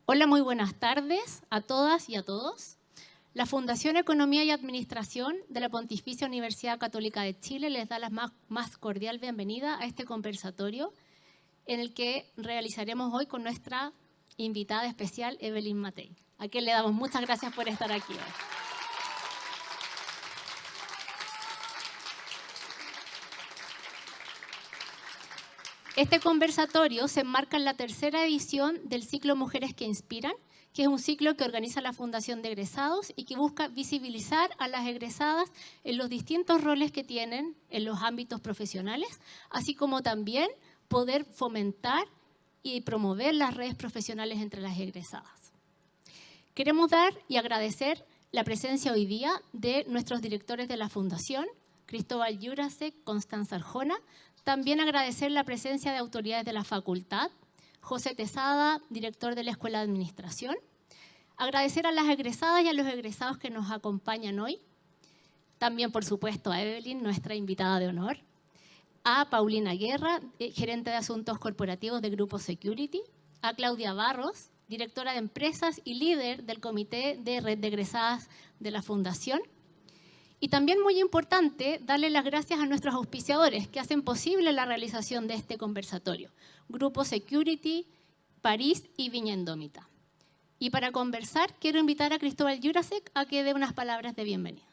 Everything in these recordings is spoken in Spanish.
Hola, muy buenas tardes a todas y a todos. La Fundación Economía y Administración de la Pontificia Universidad Católica de Chile les da la más cordial bienvenida a este conversatorio en el que realizaremos hoy con nuestra invitada especial, Evelyn Matei, a quien le damos muchas gracias por estar aquí hoy. Este conversatorio se enmarca en la tercera edición del ciclo Mujeres que Inspiran, que es un ciclo que organiza la Fundación de Egresados y que busca visibilizar a las egresadas en los distintos roles que tienen en los ámbitos profesionales, así como también poder fomentar y promover las redes profesionales entre las egresadas. Queremos dar y agradecer la presencia hoy día de nuestros directores de la Fundación, Cristóbal Jurasek, Constanza Arjona. También agradecer la presencia de autoridades de la facultad, José Tesada, director de la Escuela de Administración. Agradecer a las egresadas y a los egresados que nos acompañan hoy. También, por supuesto, a Evelyn, nuestra invitada de honor. A Paulina Guerra, gerente de Asuntos Corporativos de Grupo Security. A Claudia Barros, directora de Empresas y líder del Comité de Red de Egresadas de la Fundación. Y también muy importante, darle las gracias a nuestros auspiciadores que hacen posible la realización de este conversatorio. Grupo Security, París y Viña Indómita. Y para conversar, quiero invitar a Cristóbal Jurasek a que dé unas palabras de bienvenida.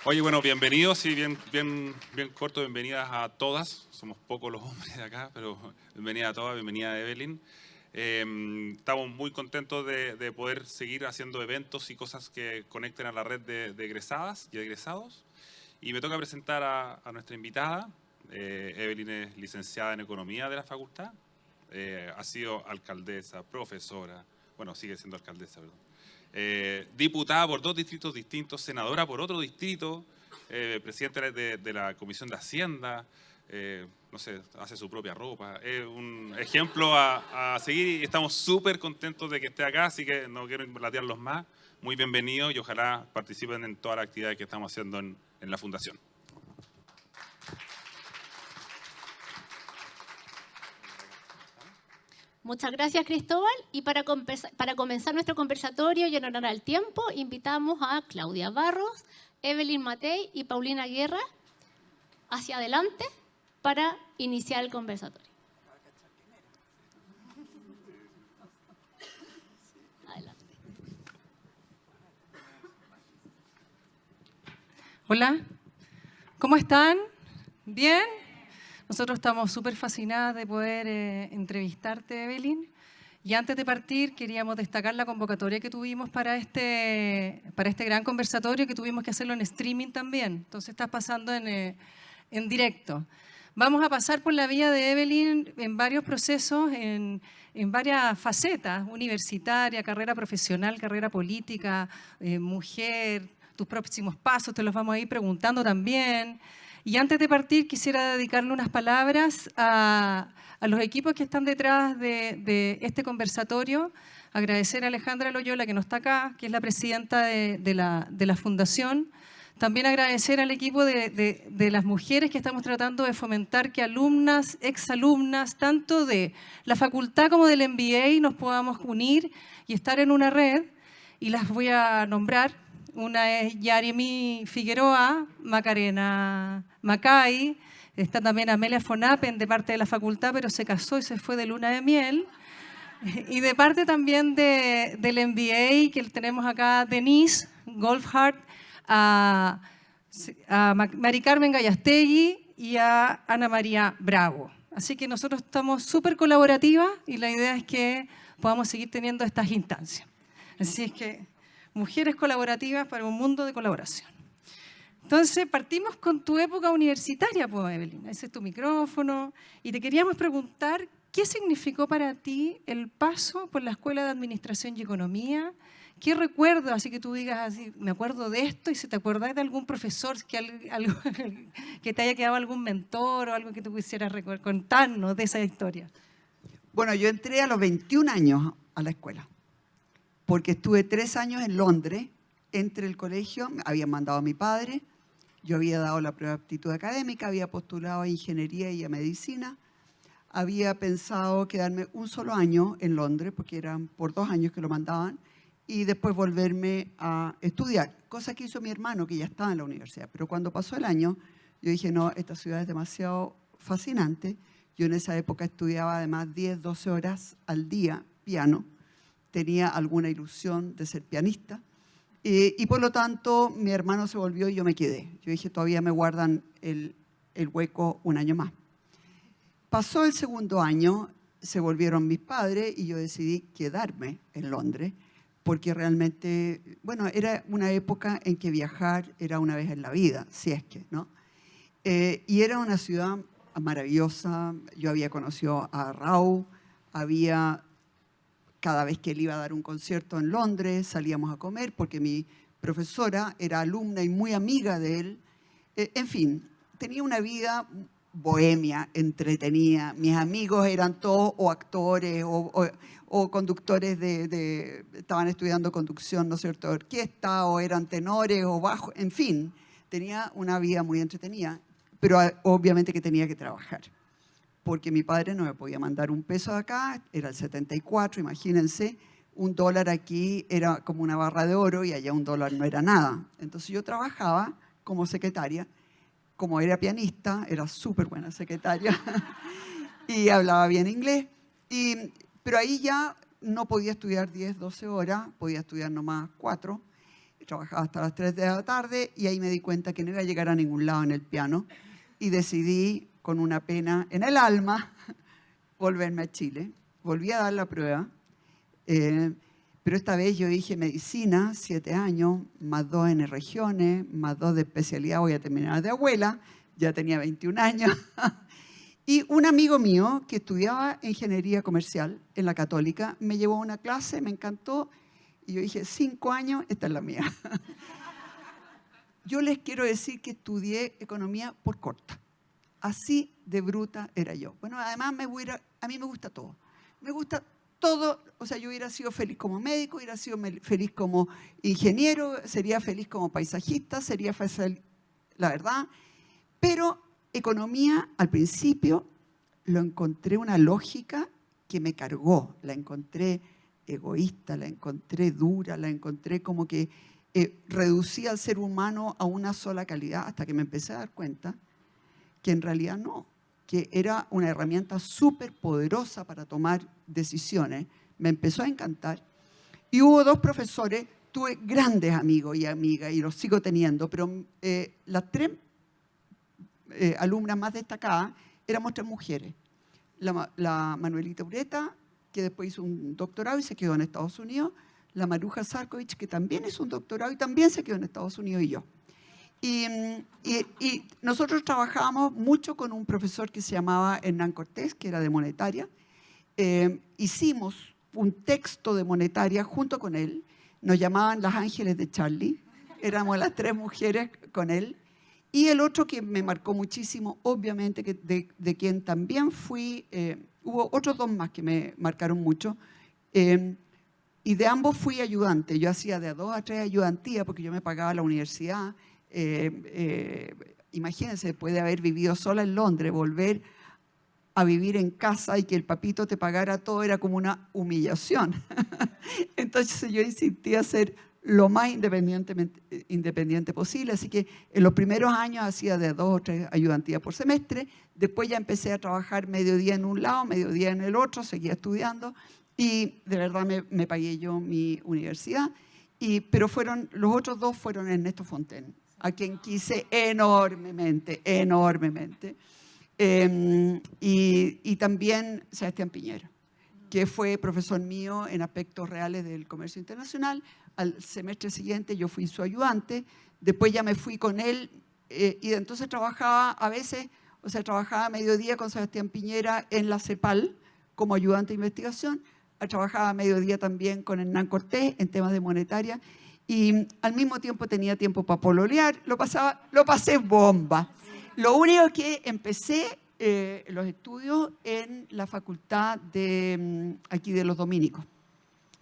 Oye, bueno, bienvenidos y bien corto, bienvenidas a todas. Somos pocos los hombres de acá, pero bienvenida a todas, bienvenida a Evelyn. Estamos muy contentos de poder seguir haciendo eventos y cosas que conecten a la red de egresadas y egresados. Y me toca presentar a nuestra invitada. Evelyn es licenciada en Economía de la facultad. Ha sido alcaldesa, profesora, bueno, sigue siendo alcaldesa, perdón. Diputada por 2 distritos distintos, senadora por otro distrito, presidenta de la Comisión de Hacienda. No sé, hace su propia ropa. Es un ejemplo a seguir y estamos súper contentos de que esté acá, así que no quiero latearlos más. Muy bienvenidos y ojalá participen en todas las actividades que estamos haciendo en la Fundación. Muchas gracias, Cristóbal. Y para comenzar nuestro conversatorio y en honor al tiempo, invitamos a Claudia Barros, Evelyn Matei y Paulina Guerra hacia adelante para iniciar el conversatorio. Adelante. Hola, ¿cómo están? ¿Bien? Nosotros estamos súper fascinadas de poder entrevistarte, Evelyn. Y antes de partir, queríamos destacar la convocatoria que tuvimos para este gran conversatorio, que tuvimos que hacerlo en streaming también. Entonces estás pasando en directo. Vamos a pasar por la vía de Evelyn en varios procesos, en varias facetas, universitaria, carrera profesional, carrera política, mujer, tus próximos pasos, te los vamos a ir preguntando también. Y antes de partir, quisiera dedicarle unas palabras a los equipos que están detrás de este conversatorio. Agradecer a Alejandra Loyola, que no está acá, que es la presidenta de la Fundación. También agradecer al equipo de las mujeres que estamos tratando de fomentar que alumnas, exalumnas, tanto de la facultad como del MBA, nos podamos unir y estar en una red. Y las voy a nombrar. Una es Yarimi Figueroa, Macarena Macay, está también Amelia Fonapen de parte de la facultad, pero se casó y se fue de luna de miel. Y de parte también del MBA, que tenemos acá Denise Golfhart, a Mari Carmen Gallastegui y a Ana María Bravo. Así que nosotros estamos súper colaborativas y la idea es que podamos seguir teniendo estas instancias. Así es que mujeres colaborativas para un mundo de colaboración. Entonces, partimos con tu época universitaria, pues, Evelyn. Ese es tu micrófono. Y te queríamos preguntar, ¿qué significó para ti el paso por la Escuela de Administración y Economía? ¿Qué recuerdo, así que tú digas, así, me acuerdo de esto, y si te acuerdas de algún profesor, que te haya quedado algún mentor o algo que tú quisieras contarnos de esa historia? Bueno, yo entré a los 21 años a la escuela, porque estuve 3 años en Londres, entre el colegio, habían mandado a mi padre, yo había dado la prueba de aptitud académica, había postulado a ingeniería y a medicina, había pensado quedarme un solo año en Londres, porque eran por 2 años que lo mandaban, y después volverme a estudiar, cosa que hizo mi hermano, que ya estaba en la universidad. Pero cuando pasó el año, yo dije, no, esta ciudad es demasiado fascinante. Yo en esa época estudiaba además 10, 12 horas al día piano. Tenía alguna ilusión de ser pianista. Y por lo tanto, mi hermano se volvió y yo me quedé. Yo dije, todavía me guardan el hueco un año más. Pasó el segundo año, se volvieron mis padres y yo decidí quedarme en Londres, porque realmente, bueno, era una época en que viajar era una vez en la vida, si es que, ¿no? Y era una ciudad maravillosa. Yo había conocido a Raúl, cada vez que él iba a dar un concierto en Londres, salíamos a comer, porque mi profesora era alumna y muy amiga de él. En fin, tenía una vida bohemia, entretenida. Mis amigos eran todos o actores o conductores estaban estudiando conducción, ¿no es cierto?, de orquesta, o eran tenores o bajos, en fin, tenía una vida muy entretenida, pero obviamente que tenía que trabajar, porque mi padre no me podía mandar un peso de acá, era el 74, imagínense, $1 aquí era como una barra de oro y allá $1 no era nada. Entonces yo trabajaba como secretaria. Como era pianista, era súper buena secretaria y hablaba bien inglés. Pero ahí ya no podía estudiar 10, 12 horas, podía estudiar nomás 4. Trabajaba hasta las 3 de la tarde y ahí me di cuenta que no iba a llegar a ningún lado en el piano y decidí, con una pena en el alma, volverme a Chile. Volví a dar la prueba, pero esta vez yo dije medicina, 7 años, más 2 en regiones, más 2 de especialidad, voy a terminar de abuela, ya tenía 21 años. Y un amigo mío que estudiaba ingeniería comercial en la Católica me llevó a una clase, me encantó, y yo dije, 5 años, esta es la mía. Yo les quiero decir que estudié economía por corta. Así de bruta era yo. Bueno, además a mí me gusta todo. Me gusta todo, o sea, yo hubiera sido feliz como médico, hubiera sido feliz como ingeniero, sería feliz como paisajista, sería feliz, la verdad. Pero economía, al principio, lo encontré una lógica que me cargó. La encontré egoísta, la encontré dura, la encontré como que reducía al ser humano a una sola calidad, hasta que me empecé a dar cuenta que en realidad no, que era una herramienta súper poderosa para tomar decisiones. Me empezó a encantar. Y hubo 2 profesores, tuve grandes amigos y amigas, y los sigo teniendo, pero las 3 alumnas más destacadas éramos 3 mujeres. La Manuelita Ureta, que después hizo un doctorado y se quedó en Estados Unidos. La Maruja Sarkovich, que también hizo un doctorado y también se quedó en Estados Unidos, y yo. Y nosotros trabajábamos mucho con un profesor que se llamaba Hernán Cortés, que era de monetaria. Hicimos un texto de monetaria junto con él. Nos llamaban Las Ángeles de Charlie. Éramos las 3 mujeres con él. Y el otro que me marcó muchísimo, obviamente, que de quien también fui, hubo otros 2 más que me marcaron mucho. Y de ambos fui ayudante. Yo hacía de 2 a 3 ayudantías porque yo me pagaba la universidad. Imagínense, después de haber vivido sola en Londres, volver a vivir en casa y que el papito te pagara todo era como una humillación. Entonces yo insistí a ser lo más independiente posible, así que en los primeros años hacía de 2 o 3 ayudantías por semestre. Después ya empecé a trabajar mediodía en un lado, mediodía en el otro, seguía estudiando y de verdad me pagué yo mi universidad. Pero los otros 2 fueron Ernesto Fontaine, a quien quise enormemente, enormemente. Y también Sebastián Piñera, que fue profesor mío en aspectos reales del comercio internacional. Al semestre siguiente yo fui su ayudante, después ya me fui con él y entonces trabajaba a veces, o sea, trabajaba a mediodía con Sebastián Piñera en la CEPAL como ayudante de investigación, trabajaba a mediodía también con Hernán Cortés en temas de monetaria y al mismo tiempo tenía tiempo para pololear, lo pasé bomba. Lo único que empecé los estudios en la facultad de aquí de los Dominicos.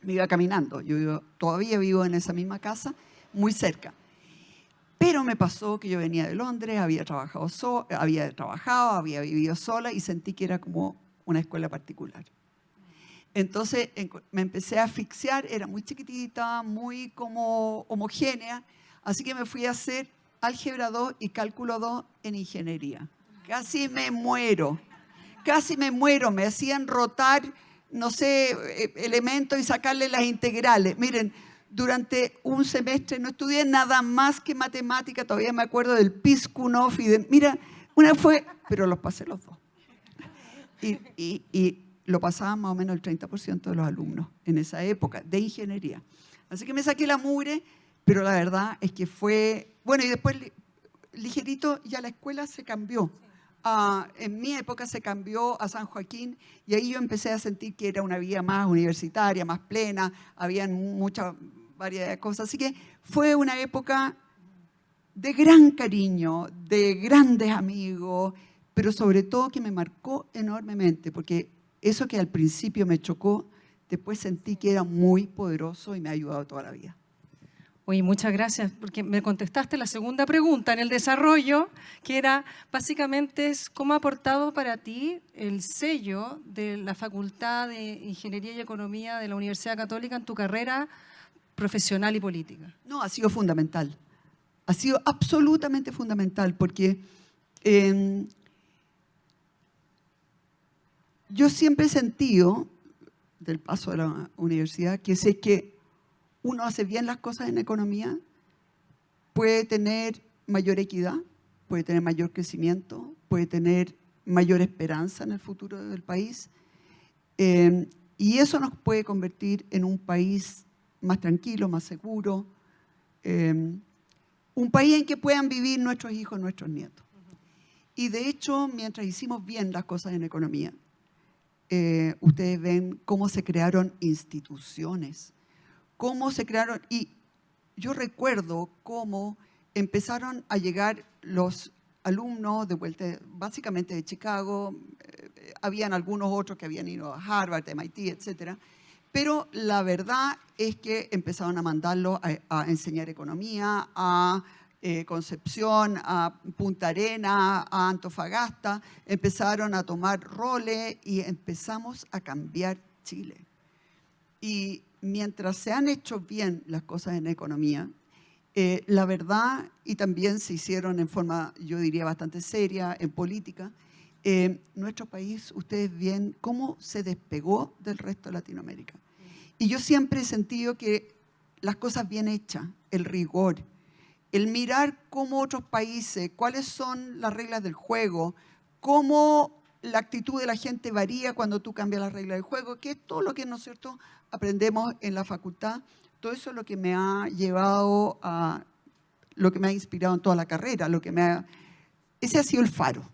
Me iba caminando, todavía vivo en esa misma casa, muy cerca. Pero me pasó que yo venía de Londres, había vivido sola y sentí que era como una escuela particular. Entonces me empecé a asfixiar, era muy chiquitita, muy como homogénea, así que me fui a hacer álgebra 2 y cálculo 2 en ingeniería. Casi me muero, me hacían rotar, no sé, elementos y sacarle las integrales. Miren, durante un semestre no estudié nada más que matemática, todavía me acuerdo del Piskunov y de, mira, una fue, pero los pasé los dos. Y lo pasaban más o menos el 30% de los alumnos en esa época de ingeniería. Así que me saqué la mugre, pero la verdad es que fue, bueno, y después ligerito ya la escuela se cambió. En mi época se cambió a San Joaquín y ahí yo empecé a sentir que era una vida más universitaria, más plena, había mucha variedad de cosas. Así que fue una época de gran cariño, de grandes amigos, pero sobre todo que me marcó enormemente, porque eso que al principio me chocó, después sentí que era muy poderoso y me ha ayudado toda la vida. Oye, muchas gracias, porque me contestaste la segunda pregunta en el desarrollo, que era básicamente es cómo ha aportado para ti el sello de la Facultad de Ingeniería y Economía de la Universidad Católica en tu carrera profesional y política. No, ha sido fundamental. Ha sido absolutamente fundamental, porque yo siempre he sentido, del paso de la universidad, que sé que uno hace bien las cosas en economía, puede tener mayor equidad, puede tener mayor crecimiento, puede tener mayor esperanza en el futuro del país. Y eso nos puede convertir en un país más tranquilo, más seguro, un país en que puedan vivir nuestros hijos, nuestros nietos. Y de hecho, mientras hicimos bien las cosas en economía, ustedes ven cómo se crearon instituciones, cómo se crearon, y yo recuerdo cómo empezaron a llegar los alumnos de vuelta, básicamente de Chicago, habían algunos otros que habían ido a Harvard, MIT, etcétera, pero la verdad es que empezaron a mandarlos a enseñar economía, a Concepción, a Punta Arenas, a Antofagasta, empezaron a tomar roles y empezamos a cambiar Chile. Y mientras se han hecho bien las cosas en economía, la verdad, y también se hicieron en forma, yo diría, bastante seria en política, nuestro país, ustedes ven cómo se despegó del resto de Latinoamérica. Y yo siempre he sentido que las cosas bien hechas, el rigor, el mirar cómo otros países, cuáles son las reglas del juego, cómo la actitud de la gente varía cuando tú cambias las reglas del juego, que es todo lo que, ¿no es cierto?, aprendemos en la facultad. Todo eso es lo que me ha llevado a, lo que me ha inspirado en toda la carrera, ese ha sido el faro.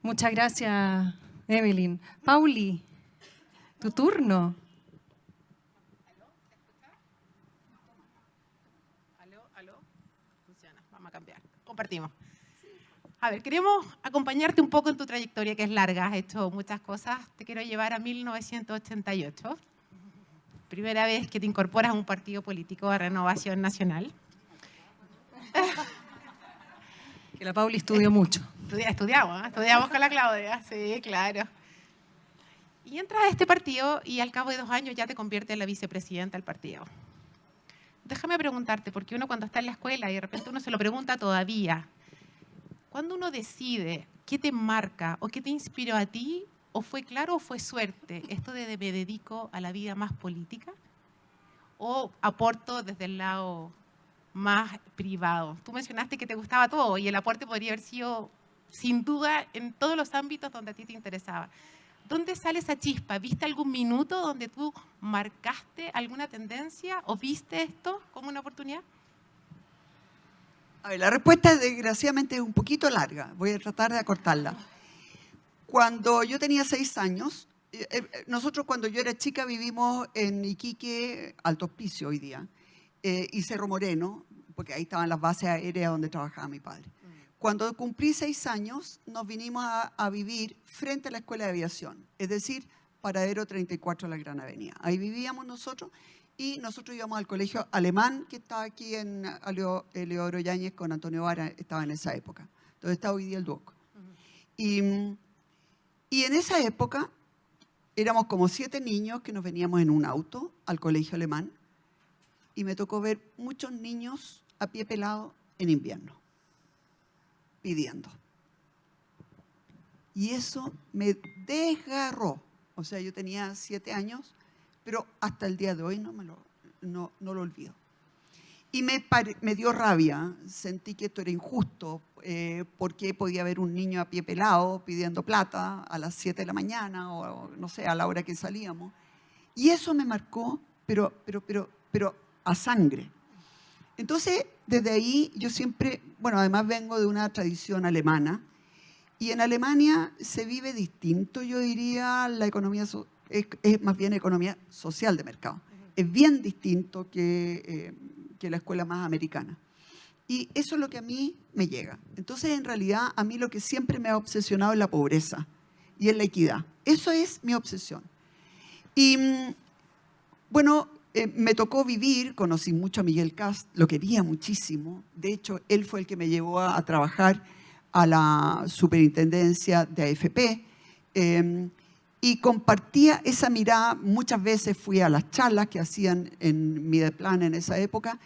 Muchas gracias, Evelyn. Pauli, tu turno. ¿Aló? Funciona, vamos a cambiar. Compartimos. A ver, queremos acompañarte un poco en tu trayectoria, que es larga, has hecho muchas cosas. Te quiero llevar a 1988. Primera vez que te incorporas a un partido político, a Renovación Nacional. Que la Pauli estudió mucho. Estudiamos con la Claudia, sí, claro. Y entras a este partido y al cabo de 2 años ya te conviertes en la vicepresidenta del partido. Déjame preguntarte, porque uno cuando está en la escuela y de repente uno se lo pregunta todavía, ¿cuándo uno decide qué te marca o qué te inspiró a ti? ¿O fue claro o fue suerte esto de me dedico a la vida más política? ¿O aporto desde el lado más privado? Tú mencionaste que te gustaba todo y el aporte podría haber sido, sin duda, en todos los ámbitos donde a ti te interesaba. ¿Dónde sale esa chispa? ¿Viste algún minuto donde tú marcaste alguna tendencia o viste esto como una oportunidad? A ver, la respuesta desgraciadamente es un poquito larga. Voy a tratar de acortarla. Cuando yo tenía 6 años, nosotros cuando yo era chica vivimos en Iquique, Alto Hospicio hoy día, y Cerro Moreno, porque ahí estaban las bases aéreas donde trabajaba mi padre. Cuando cumplí 6 años, nos vinimos a vivir frente a la Escuela de Aviación, es decir, Paradero 34 de la Gran Avenida. Ahí vivíamos nosotros y nosotros íbamos al colegio alemán que estaba aquí en Eleodoro Yáñez con Antonio Vara, estaba en esa época. Donde está hoy día el Duoc. Y Y en esa época éramos como 7 niños que nos veníamos en un auto al colegio alemán y me tocó ver muchos niños a pie pelado en invierno, pidiendo. Y eso me desgarró. O sea, yo tenía 7 años, pero hasta el día de hoy no lo olvido. Y me dio rabia, sentí que esto era injusto, porque podía haber un niño a pie pelado pidiendo plata a las 7 de la mañana o no sé, a la hora que salíamos. Y eso me marcó, pero a sangre. Entonces, desde ahí yo siempre, bueno, además vengo de una tradición alemana, y en Alemania se vive distinto, yo diría, la economía es más bien economía social de mercado. Es bien distinto que la escuela más americana. Y eso es lo que a mí me llega. Entonces, en realidad, a mí lo que siempre me ha obsesionado es la pobreza y es la equidad. Eso es mi obsesión. Y, bueno, me tocó vivir, conocí mucho a Miguel Kast, lo quería muchísimo. De hecho, él fue el que me llevó a trabajar a la superintendencia de AFP. Y compartía esa mirada. Muchas veces fui a las charlas que hacían en Mideplan en esa época,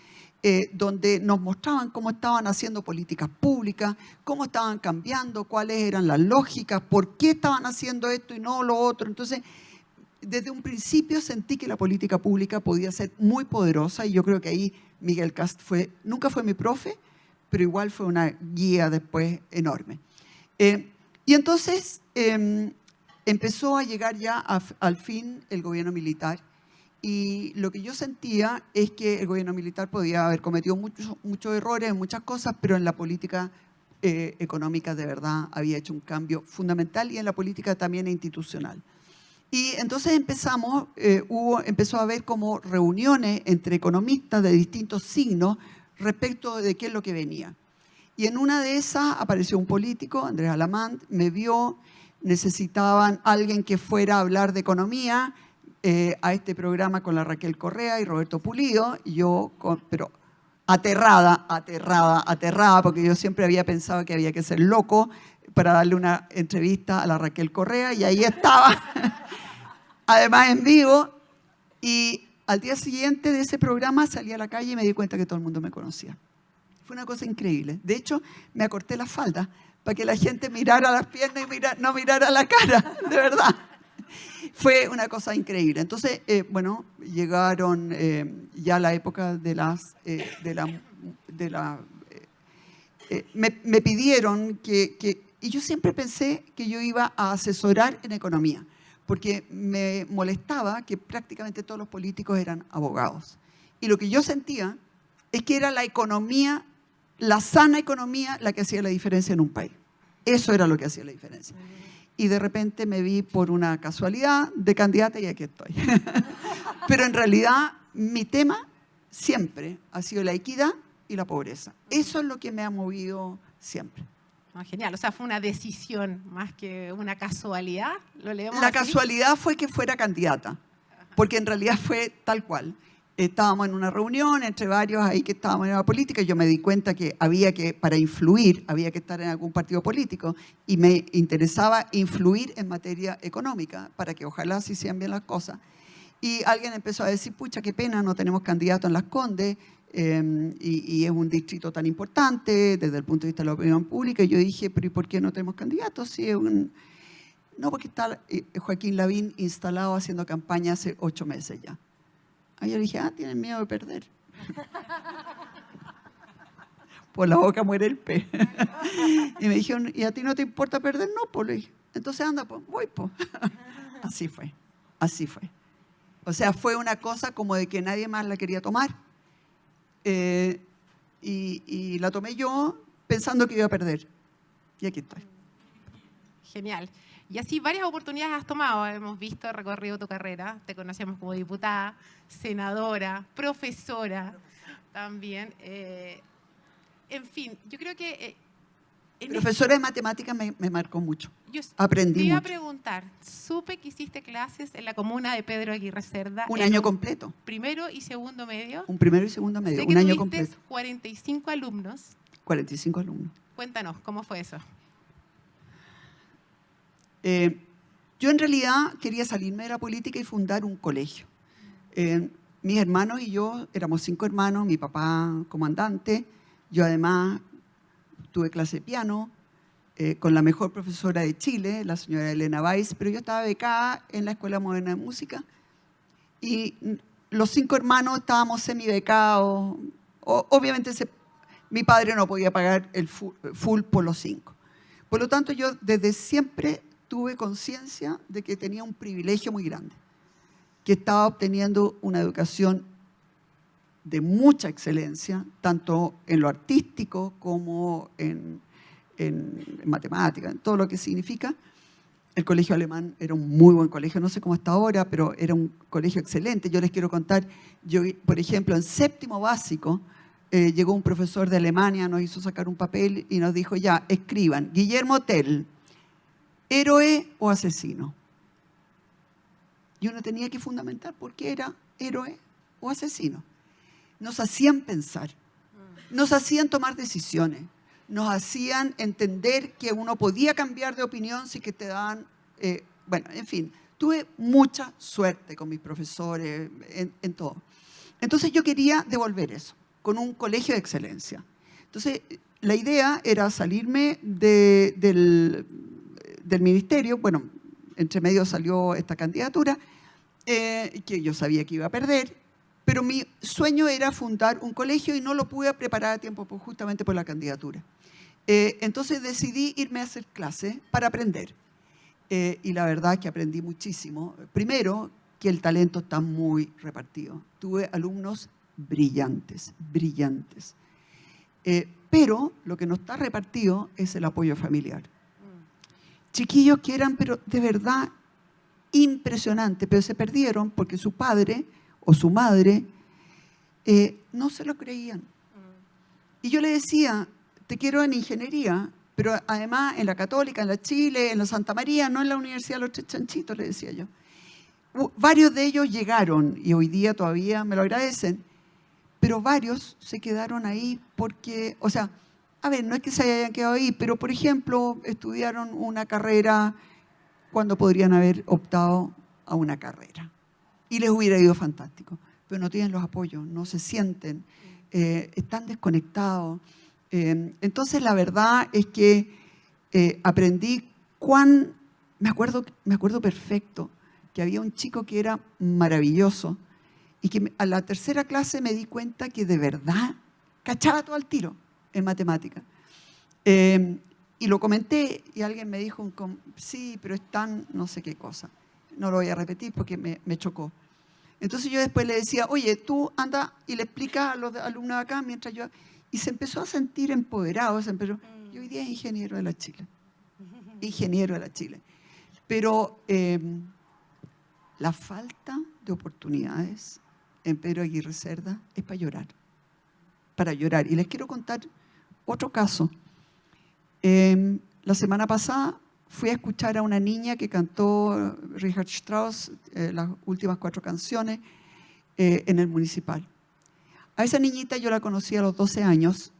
donde nos mostraban cómo estaban haciendo políticas públicas, cómo estaban cambiando, cuáles eran las lógicas, por qué estaban haciendo esto y no lo otro. Entonces, desde un principio sentí que la política pública podía ser muy poderosa y yo creo que ahí Miguel Kast nunca fue mi profe, pero igual fue una guía después enorme. Y entonces empezó a llegar ya al fin el gobierno militar y lo que yo sentía es que el gobierno militar podía haber cometido muchos errores en muchas cosas, pero en la política económica de verdad había hecho un cambio fundamental y en la política también institucional. Y entonces empezó a haber como reuniones entre economistas de distintos signos respecto de qué es lo que venía. Y en una de esas apareció un político, Andrés Alamant, me vio, necesitaban alguien que fuera a hablar de economía a este programa con la Raquel Correa y Roberto Pulido, y yo, pero aterrada, porque yo siempre había pensado que había que ser loco para darle una entrevista a la Raquel Correa, y ahí estaba, además en vivo, y al día siguiente de ese programa salí a la calle y me di cuenta que todo el mundo me conocía. Fue una cosa increíble. De hecho, me acorté la falda para que la gente mirara las piernas y no mirara la cara, de verdad. Fue una cosa increíble. Entonces, bueno, llegaron ya la época me pidieron y yo siempre pensé que yo iba a asesorar en economía, porque me molestaba que prácticamente todos los políticos eran abogados. Y lo que yo sentía es que era la economía, la sana economía, la que hacía la diferencia en un país. Eso era lo que hacía la diferencia. Y de repente me vi por una casualidad de candidata y aquí estoy. Pero en realidad mi tema siempre ha sido la equidad y la pobreza. Eso es lo que me ha movido siempre. Oh, genial, o sea, fue una decisión más que una casualidad. ¿Lo leemos La así? casualidad fue que fuera candidata, porque en realidad fue tal cual. Estábamos en una reunión entre varios ahí que estábamos en la política y yo me di cuenta que para influir, había que estar en algún partido político y me interesaba influir en materia económica para que ojalá se hicieran bien las cosas. Y alguien empezó a decir, pucha, qué pena, no tenemos candidato en Las Condes y es un distrito tan importante desde el punto de vista de la opinión pública. Y yo dije, pero ¿y por qué no tenemos candidatos? Sí, no, porque está Joaquín Lavín instalado haciendo campaña hace 8 meses ya. Ahí yo dije, tienen miedo de perder. Por la boca muere el pez. Y me dijeron, ¿y a ti no te importa perder? No, pues le dije, entonces anda, pues, voy, pues. Así fue, así fue. O sea, fue una cosa como de que nadie más la quería tomar. Y la tomé yo pensando que iba a perder. Y aquí estoy. Genial. Y así varias oportunidades has tomado. Hemos visto, recorrido tu carrera. Te conocemos como diputada, senadora, profesora también. En fin, yo creo que... Profesora de matemáticas me marcó mucho. Yo Aprendí te iba a mucho. preguntar, supe que hiciste clases en la comuna de Pedro Aguirre Cerda. Un año completo. Primero y segundo medio. Un primero y segundo medio, Sé que un año tuviste completo. 45 alumnos. 45 alumnos. Cuéntanos, ¿cómo fue eso? Yo en realidad quería salirme de la política y fundar un colegio. Mis hermanos y yo éramos 5 hermanos, mi papá comandante, yo además tuve clase de piano con la mejor profesora de Chile, la señora Elena Weiss, pero yo estaba becada en la Escuela Moderna de Música y los 5 hermanos estábamos semi-becados. Obviamente mi padre no podía pagar el full por los 5. Por lo tanto, yo desde siempre tuve conciencia de que tenía un privilegio muy grande, que estaba obteniendo una educación de mucha excelencia, tanto en lo artístico como en matemáticas, en todo lo que significa. El colegio alemán era un muy buen colegio, no sé cómo está ahora, pero era un colegio excelente. Yo les quiero contar, por ejemplo, en 7º básico, llegó un profesor de Alemania, nos hizo sacar un papel y nos dijo, ya, escriban, Guillermo Tell, ¿héroe o asesino? Y uno tenía que fundamentar por qué era héroe o asesino. Nos hacían pensar, nos hacían tomar decisiones, nos hacían entender que uno podía cambiar de opinión si que te daban, bueno, en fin, tuve mucha suerte con mis profesores en todo. Entonces yo quería devolver eso, con un colegio de excelencia. Entonces la idea era salirme del ministerio, bueno, entre medio salió esta candidatura, que yo sabía que iba a perder, pero mi sueño era fundar un colegio y no lo pude preparar a tiempo justamente por la candidatura. Entonces decidí irme a hacer clase para aprender. Y la verdad que aprendí muchísimo. Primero, que el talento está muy repartido. Tuve alumnos brillantes, brillantes. Pero lo que no está repartido es el apoyo familiar. Chiquillos que eran, pero de verdad, impresionantes, pero se perdieron porque su padre o su madre no se lo creían. Y yo le decía, te quiero en ingeniería, pero además en la Católica, en la Chile, en la Santa María, no en la Universidad de los Tres Chanchitos, le decía yo. Varios de ellos llegaron y hoy día todavía me lo agradecen, pero varios se quedaron ahí porque, o sea, a ver, no es que se hayan quedado ahí, pero por ejemplo, estudiaron una carrera cuando podrían haber optado a una carrera y les hubiera ido fantástico, pero no tienen los apoyos, no se sienten, están desconectados. Entonces la verdad es que aprendí me acuerdo perfecto que había un chico que era maravilloso y que a la 3ª clase me di cuenta que de verdad cachaba todo al tiro en matemática. Y lo comenté y alguien me dijo, sí, pero están no sé qué cosa. No lo voy a repetir porque me chocó. Entonces yo después le decía, oye, tú anda y le explicas a los alumnos acá mientras yo... Y se empezó a sentir empoderado. Y hoy día es ingeniero de la Chile. Ingeniero de la Chile. Pero la falta de oportunidades en Pedro Aguirre Cerda es para llorar. Para llorar. Y les quiero contar otro caso. La semana pasada fui a escuchar a una niña que cantó Richard Strauss, las últimas 4 canciones, en el Municipal. A esa niñita yo la conocí a los 12 años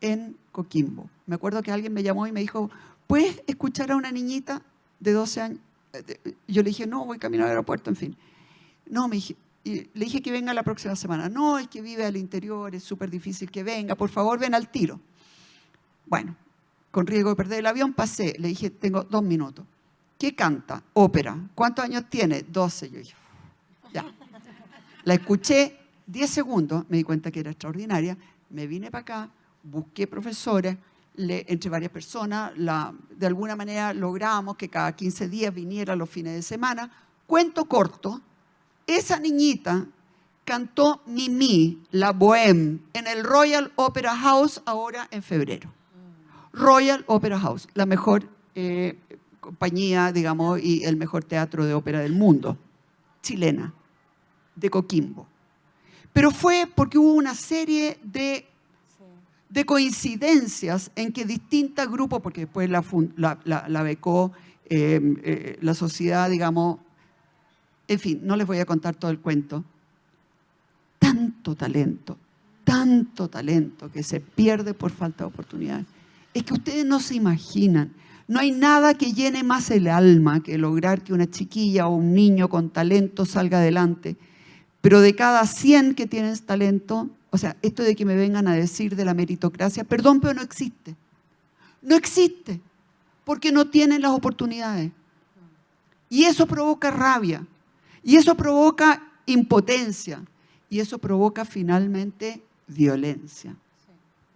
en Coquimbo. Me acuerdo que alguien me llamó y me dijo, ¿puedes escuchar a una niñita de 12 años? Yo le dije, no, voy camino al aeropuerto, en fin. No, y le dije que venga la próxima semana. No, es que vive al interior, es súper difícil que venga, por favor, ven al tiro. Bueno, con riesgo de perder el avión, pasé. Le dije, tengo 2 minutos. ¿Qué canta? Ópera. ¿Cuántos años tiene? 12. Yo dije, ya. La escuché 10 segundos, me di cuenta que era extraordinaria. Me vine para acá, busqué profesores, entre varias personas, de alguna manera logramos que cada 15 días viniera los fines de semana. Cuento corto, esa niñita cantó Mimi, la Bohème, en el Royal Opera House ahora en febrero. Royal Opera House, la mejor compañía, digamos, y el mejor teatro de ópera del mundo, chilena, de Coquimbo. Pero fue porque hubo una serie de coincidencias en que distintos grupos, porque después la becó la sociedad, digamos, en fin, no les voy a contar todo el cuento. Tanto talento que se pierde por falta de oportunidades. Es que ustedes no se imaginan No hay nada que llene más el alma que lograr que una chiquilla o un niño con talento salga adelante. Pero de cada 100 que tienen talento, o sea, esto de que me vengan a decir de la meritocracia, perdón, pero no existe. No existe, porque no tienen las oportunidades. Y eso provoca rabia, y eso provoca impotencia, y eso provoca finalmente violencia.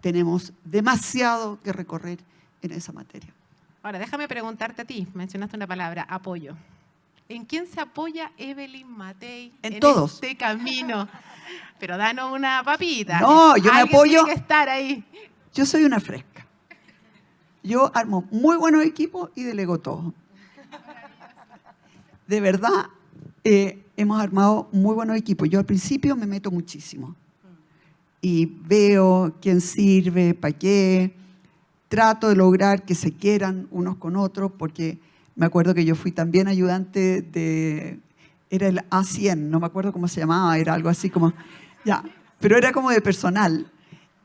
Tenemos demasiado que recorrer en esa materia. Ahora, déjame preguntarte a ti, mencionaste una palabra, apoyo. ¿En quién se apoya Evelyn Matei En todos. este camino? Pero danos una papita. No, yo me Alguien apoyo. tiene que estar ahí. Yo soy una fresca. Yo armo muy buenos equipos y delego todo. De verdad, hemos armado muy buenos equipos. Yo al principio me meto muchísimo. Y veo quién sirve, para qué. Trato de lograr que se quieran unos con otros, porque me acuerdo que yo fui también ayudante de... Era el A100, no me acuerdo cómo se llamaba, era algo así como... Ya, pero era como de personal.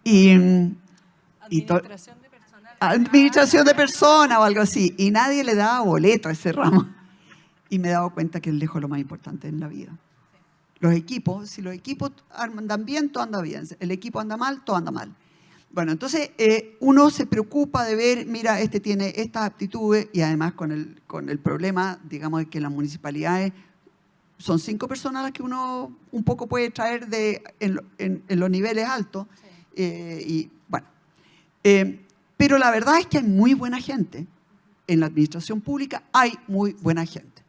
Administración de personal. Administración de personas o algo así. Y nadie le daba boleto a ese ramo. Y me he dado cuenta que es lejos lo más importante en la vida. Los equipos, si los equipos andan bien, todo anda bien. El equipo anda mal, todo anda mal. Bueno, entonces uno se preocupa de ver, mira, este tiene estas aptitudes y además con el problema, digamos, de que las municipalidades son 5 personas las que uno un poco puede traer en los niveles altos. Sí. Y bueno, pero la verdad es que hay muy buena gente. En la administración pública hay muy buena gente.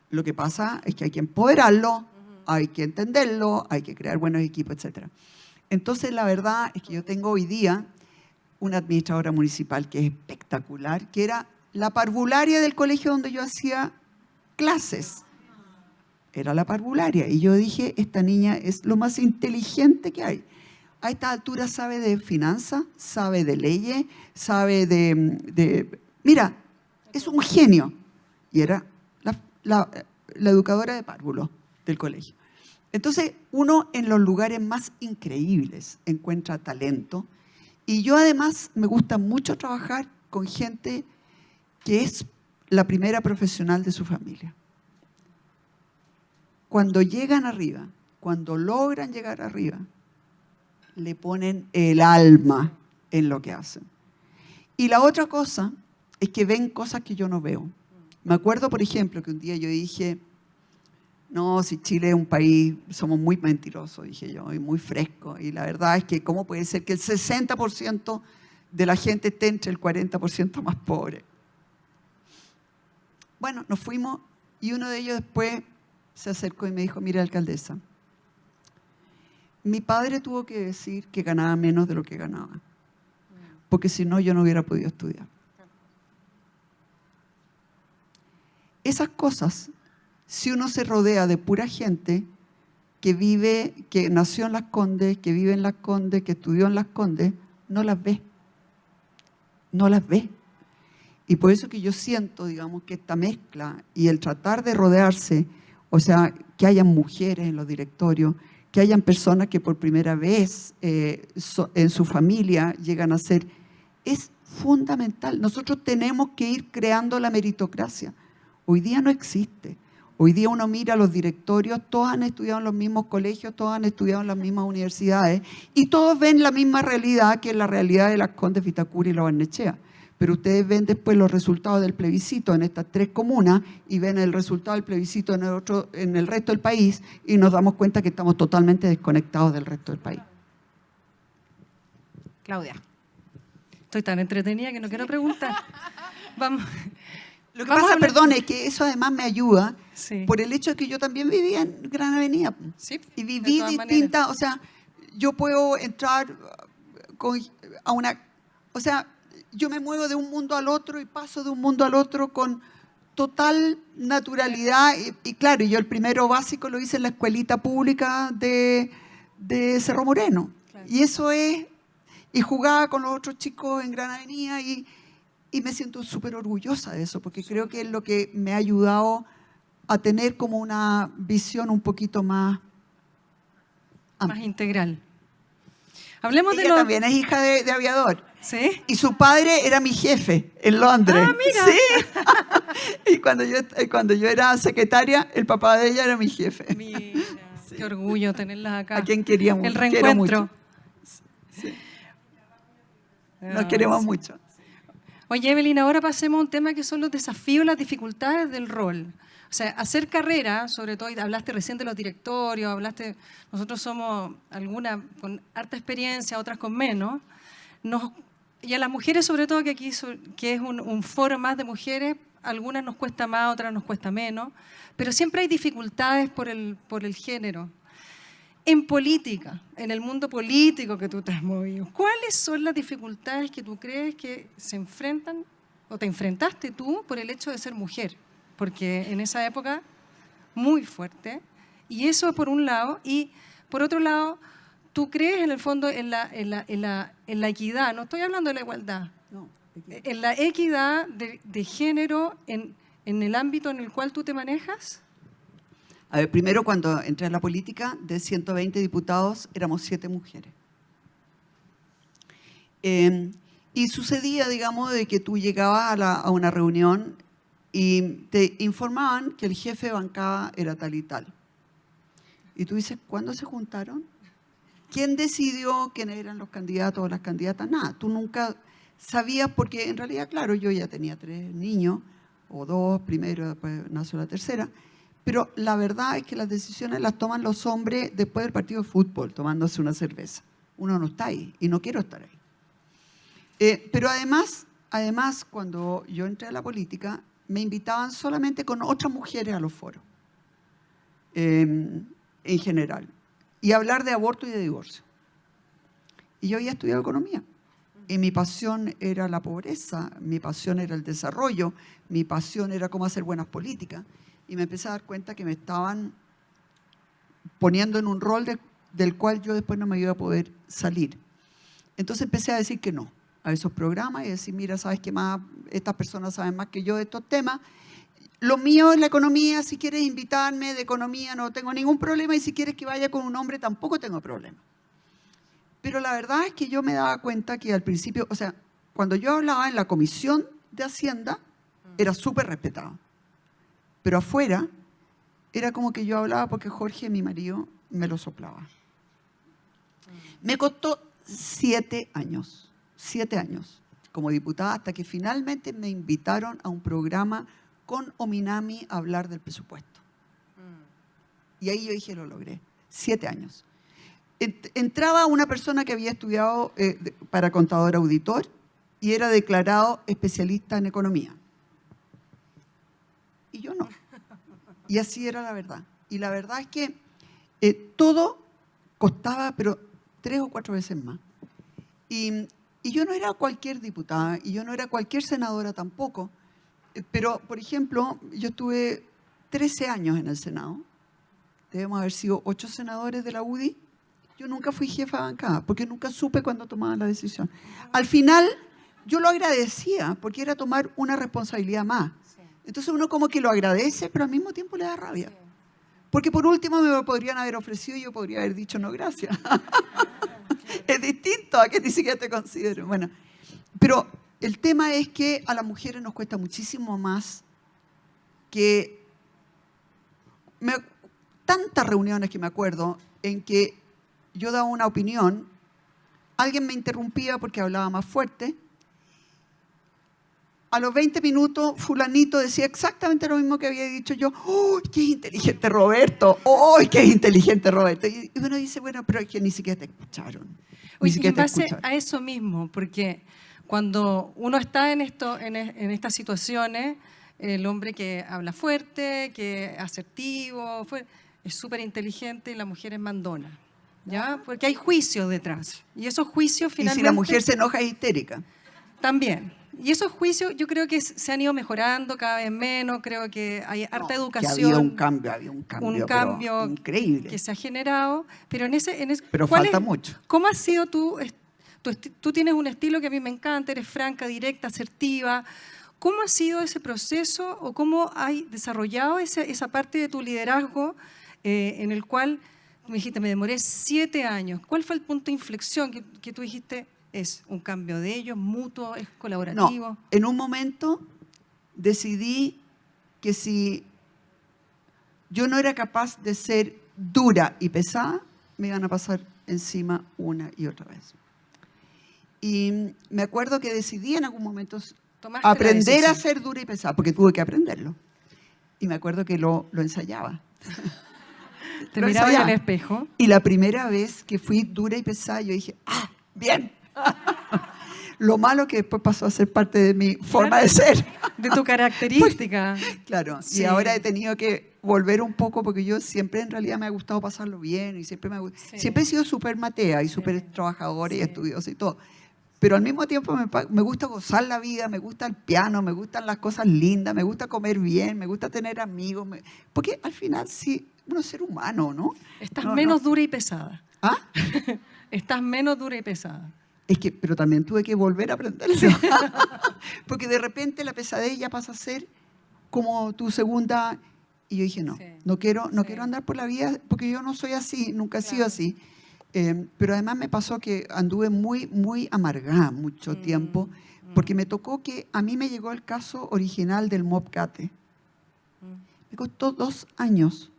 Lo que pasa es que hay que empoderarlo, hay que entenderlo, hay que crear buenos equipos, etc. Entonces, la verdad es que yo tengo hoy día una administradora municipal que es espectacular, que era la parvularia del colegio donde yo hacía clases. Era la parvularia. Y yo dije, esta niña es lo más inteligente que hay. A esta altura sabe de finanzas, sabe de leyes, sabe mira, es un genio. Y era la educadora de párvulos del colegio. Entonces, uno en los lugares más increíbles encuentra talento. Y yo además me gusta mucho trabajar con gente que es la primera profesional de su familia. Cuando llegan arriba, cuando logran llegar arriba, le ponen el alma en lo que hacen. Y la otra cosa es que ven cosas que yo no veo. Me acuerdo, por ejemplo, que un día yo dije... No, si Chile es un país, somos muy mentirosos, dije yo, y muy frescos. Y la verdad es que ¿cómo puede ser que el 60% de la gente esté entre el 40% más pobre? Bueno, nos fuimos y uno de ellos después se acercó y me dijo, mira, alcaldesa, mi padre tuvo que decir que ganaba menos de lo que ganaba, porque si no yo no hubiera podido estudiar. Esas cosas... Si uno se rodea de pura gente que nació en Las Condes, que vive en Las Condes, que estudió en Las Condes, no las ve. No las ve. Y por eso que yo siento, digamos, que esta mezcla y el tratar de rodearse, o sea, que hayan mujeres en los directorios, que hayan personas que por primera vez en su familia llegan a ser, es fundamental. Nosotros tenemos que ir creando la meritocracia. Hoy día no existe. Hoy día uno mira a los directorios, todos han estudiado en los mismos colegios, todos han estudiado en las mismas universidades y todos ven la misma realidad que es la realidad de Las Condes, Vitacura y La Barnechea. Pero ustedes ven después los resultados del plebiscito en estas 3 comunas y ven el resultado del plebiscito en el resto del país y nos damos cuenta que estamos totalmente desconectados del resto del país. Claudia. Estoy tan entretenida que no quiero preguntar. Vamos. Lo que pasa, perdón, es que eso además me ayuda sí. por el hecho de que yo también vivía en Gran Avenida. Sí, y viví distinta, o sea, yo puedo entrar a una... O sea, yo me muevo de un mundo al otro y paso de un mundo al otro con total naturalidad. Y claro, yo el primero básico lo hice en la escuelita pública de Cerro Moreno. Claro. Y eso es... Y jugaba con los otros chicos en Gran Avenida y me siento súper orgullosa de eso, porque creo que es lo que me ha ayudado a tener como una visión un poquito más amplia. Más integral. Hablemos Ella de los... también es hija de aviador. ¿Sí? Y su padre era mi jefe en Londres. Ah, mira. Sí. Y cuando yo era secretaria, el papá de ella era mi jefe. Mira, qué orgullo tenerlas acá. A quien queríamos. El quiero reencuentro. mucho. Nos queremos sí. mucho. Oye, Evelyn, ahora pasemos a un tema que son los desafíos, las dificultades del rol. O sea, hacer carrera, sobre todo, y hablaste recién de los directorios, nosotros somos algunas con harta experiencia, otras con menos. Y a las mujeres, sobre todo, que aquí que es un foro más de mujeres, algunas nos cuesta más, otras nos cuesta menos, pero siempre hay dificultades por el género. En política, en el mundo político que tú te has movido, ¿cuáles son las dificultades que tú crees que se enfrentan o te enfrentaste tú por el hecho de ser mujer? Porque en esa época, muy fuerte, y eso por un lado, y por otro lado, tú crees en el fondo en la equidad, no estoy hablando de la igualdad, No, en la equidad de género en el ámbito en el cual tú te manejas. A ver, primero, cuando entré a la política, de 120 diputados, éramos 7 mujeres. Y sucedía, digamos, de que tú llegabas a una reunión y te informaban que el jefe de bancada era tal y tal. Y tú dices, ¿cuándo se juntaron? ¿Quién decidió quiénes eran los candidatos o las candidatas? Nada, tú nunca sabías, porque en realidad, claro, yo ya tenía 3 niños, o 2 primero, después nació la tercera, pero la verdad es que las decisiones las toman los hombres después del partido de fútbol, tomándose una cerveza. Uno no está ahí, y no quiero estar ahí. Pero además, cuando yo entré a la política, me invitaban solamente con otras mujeres a los foros, en general, y hablar de aborto y de divorcio. Y yo había estudiado economía, y mi pasión era la pobreza, mi pasión era el desarrollo, mi pasión era cómo hacer buenas políticas, y me empecé a dar cuenta que me estaban poniendo en un rol del cual yo después no me iba a poder salir. Entonces empecé a decir que no a esos programas y decir, mira, ¿sabes qué más? Estas personas saben más que yo de estos temas. Lo mío es la economía, si quieres invitarme de economía no tengo ningún problema, y si quieres que vaya con un hombre tampoco tengo problema. Pero la verdad es que yo me daba cuenta que al principio, o sea, cuando yo hablaba en la Comisión de Hacienda, era súper respetado. Pero afuera era como que yo hablaba porque Jorge, mi marido, me lo soplaba. Me costó 7 años como diputada, hasta que finalmente me invitaron a un programa con Ominami a hablar del presupuesto. Y ahí yo dije, lo logré. 7 años. Entraba una persona que había estudiado para contador auditor y era declarado especialista en economía. Y yo no. Y así era la verdad. Y la verdad es que todo costaba, pero 3 o 4 veces más. Y yo no era cualquier diputada, y yo no era cualquier senadora tampoco. Pero, por ejemplo, yo estuve 13 años en el Senado. Debemos haber sido 8 senadores de la UDI. Yo nunca fui jefa de bancada, porque nunca supe cuándo tomaban la decisión. Al final, yo lo agradecía, porque era tomar una responsabilidad más. Entonces uno como que lo agradece, pero al mismo tiempo le da rabia. Porque por último me lo podrían haber ofrecido y yo podría haber dicho no, gracias. Es distinto a que ni siquiera te considero. Bueno, pero el tema es que a las mujeres nos cuesta muchísimo más que... tantas reuniones que me acuerdo en que yo daba una opinión, alguien me interrumpía porque hablaba más fuerte. A los 20 minutos, fulanito decía exactamente lo mismo que había dicho yo. ¡Oh, qué inteligente Roberto! ¡Oh, qué inteligente Roberto! Y uno dice, bueno, pero es que ni siquiera te escucharon. Oye, y en base a eso mismo, porque cuando uno está en estas situaciones, el hombre que habla fuerte, que es asertivo, es súper inteligente, y la mujer es mandona, ¿ya? Porque hay juicios detrás. Y esos juicios finalmente... Y si la mujer se enoja, es histérica. También. Y esos juicios yo creo que se han ido mejorando cada vez menos, creo que hay harta educación. Que había un cambio increíble. Que se ha generado, pero pero falta mucho. ¿Cómo has sido tú? Tú tienes un estilo que a mí me encanta, eres franca, directa, asertiva. ¿Cómo ha sido ese proceso o cómo has desarrollado esa parte de tu liderazgo en el cual, me dijiste, me demoré 7 años? ¿Cuál fue el punto de inflexión que tú dijiste, ¿Es un cambio de ellos, mutuo, es colaborativo? No, en un momento decidí que si yo no era capaz de ser dura y pesada, me iban a pasar encima una y otra vez. Y me acuerdo que decidí en algún momento Tomaste la aprender a decisión. ser dura y pesada, porque tuve que aprenderlo. Y me acuerdo que lo ensayaba. Te Lo miraba en el ensayaba. espejo. Y la primera vez que fui dura y pesada, yo dije, ¡ah, bien! Lo malo que después pasó a ser parte de mi forma de ser. De tu característica. Claro, Sí. y ahora he tenido que volver un poco porque yo siempre en realidad me ha gustado pasarlo bien y siempre Sí. siempre he sido súper matea y súper trabajadora y estudiosa y todo. Pero al mismo tiempo me gusta gozar la vida, me gusta el piano, me gustan las cosas lindas, me gusta comer bien, me gusta tener amigos. Porque al final sí, uno es ser humano, ¿no? Estás No, menos no. dura y pesada. ¿Ah? Estás menos dura y pesada. Es que, pero también tuve que volver a aprenderlo. Porque de repente la pesadez ya pasa a ser como tu segunda. Y yo dije, no, Sí. no quiero Sí. andar por la vida porque yo no soy así, nunca he sido Claro. así. Pero además me pasó que anduve muy, muy amargada mucho tiempo, porque me tocó que a mí me llegó el caso original del Mobcate. Me costó 2 años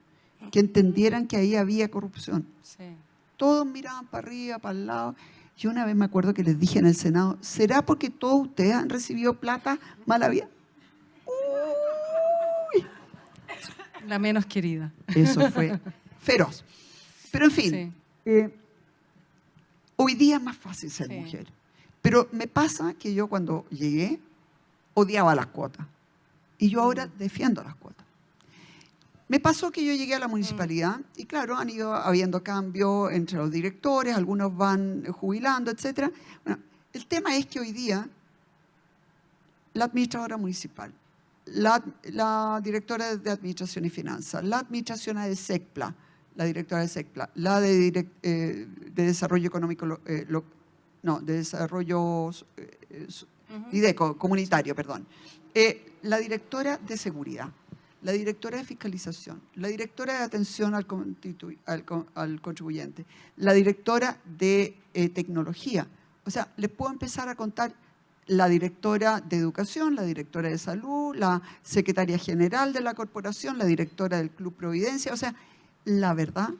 que entendieran que ahí había corrupción. Sí. Todos miraban para arriba, para el lado. Yo una vez me acuerdo que les dije en el Senado, ¿será porque todos ustedes han recibido plata mala vida? Uy, La menos querida. eso fue feroz. Pero en fin, Sí. hoy día es más fácil ser Sí. mujer. Pero me pasa que yo cuando llegué odiaba las cuotas. Y yo ahora defiendo las cuotas. Me pasó que yo llegué a la municipalidad y claro, han ido habiendo cambios entre los directores, algunos van jubilando, etc. Bueno, el tema es que hoy día la administradora municipal, la directora de Administración y Finanzas, la administración de SECPLA, la directora de SECPLA, la de Desarrollo Económico, de Desarrollo IDECO, comunitario, perdón, la directora de Seguridad, la directora de Fiscalización, la directora de Atención al Contribuyente, la directora de Tecnología. O sea, les puedo empezar a contar la directora de Educación, la directora de Salud, la secretaria general de la corporación, la directora del Club Providencia. O sea, la verdad,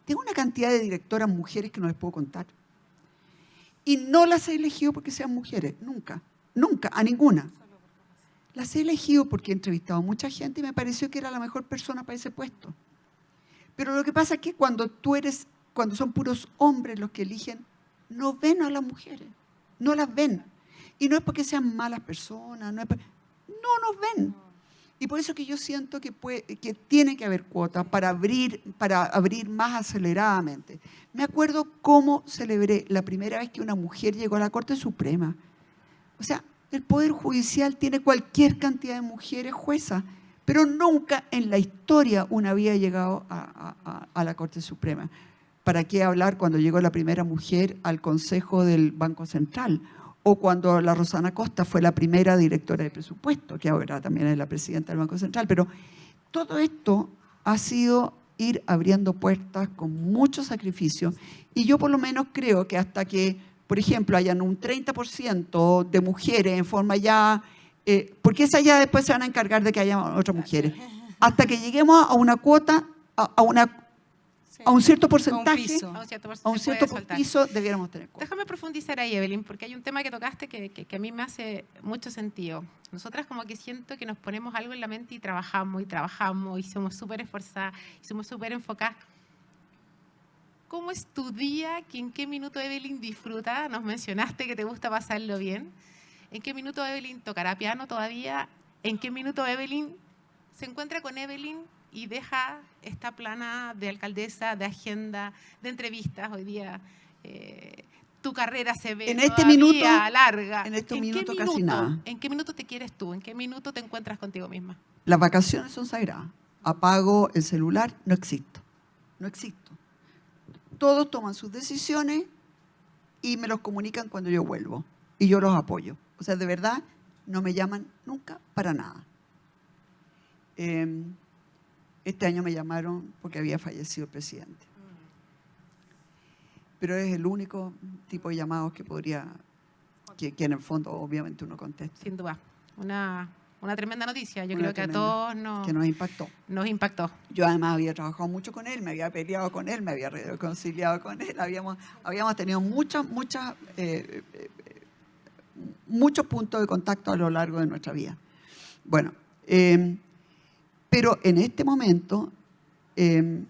tengo una cantidad de directoras mujeres que no les puedo contar. Y no las he elegido porque sean mujeres, nunca, nunca, a ninguna. Las he elegido porque he entrevistado a mucha gente y me pareció que era la mejor persona para ese puesto. Pero lo que pasa es que cuando son puros hombres los que eligen, no ven a las mujeres, no las ven. Y no es porque sean malas personas, no nos ven. Y por eso que yo siento que tiene que haber cuotas para abrir más aceleradamente. Me acuerdo cómo celebré la primera vez que una mujer llegó a la Corte Suprema. O sea, el Poder Judicial tiene cualquier cantidad de mujeres juezas, pero nunca en la historia una había llegado a la Corte Suprema. ¿Para qué hablar cuando llegó la primera mujer al Consejo del Banco Central? O cuando la Rosana Costa fue la primera directora de presupuesto, que ahora también es la presidenta del Banco Central. Pero todo esto ha sido ir abriendo puertas con mucho sacrificio. Y yo por lo menos creo que hasta que, por ejemplo, hayan un 30% de mujeres en forma ya, porque esas ya después se van a encargar de que haya otras mujeres, hasta que lleguemos a una cuota, a un cierto porcentaje, piso. A un cierto a un porcentaje cierto puede saltar. piso debiéramos tener cuota. Déjame profundizar ahí, Evelyn, porque hay un tema que tocaste que a mí me hace mucho sentido. Nosotras como que siento que nos ponemos algo en la mente y trabajamos, y somos súper esforzadas, y somos súper enfocadas. ¿Cómo es tu día? ¿En qué minuto Evelyn disfruta? Nos mencionaste que te gusta pasarlo bien. ¿En qué minuto Evelyn tocará piano todavía? ¿En qué minuto Evelyn se encuentra con Evelyn y deja esta plana de alcaldesa, de agenda, de entrevistas hoy día? Tu carrera se ve En este todavía minuto, larga. en este ¿En qué minuto casi nada. ¿En qué minuto te quieres tú? ¿En qué minuto te encuentras contigo misma? Las vacaciones son sagradas. Apago el celular, no existo. No existo. Todos toman sus decisiones y me los comunican cuando yo vuelvo. Y yo los apoyo. O sea, de verdad, no me llaman nunca para nada. Este año me llamaron porque había fallecido el presidente. pero es el único tipo de llamados que podría, que en el fondo obviamente uno contesta. Sin duda. Una tremenda noticia. Yo Una creo que a tremenda, todos que nos impactó. nos impactó. Yo además había trabajado mucho con él, me había peleado con él, me había reconciliado con él, habíamos tenido muchos puntos de contacto a lo largo de nuestra vida. Bueno, pero en este momento estoy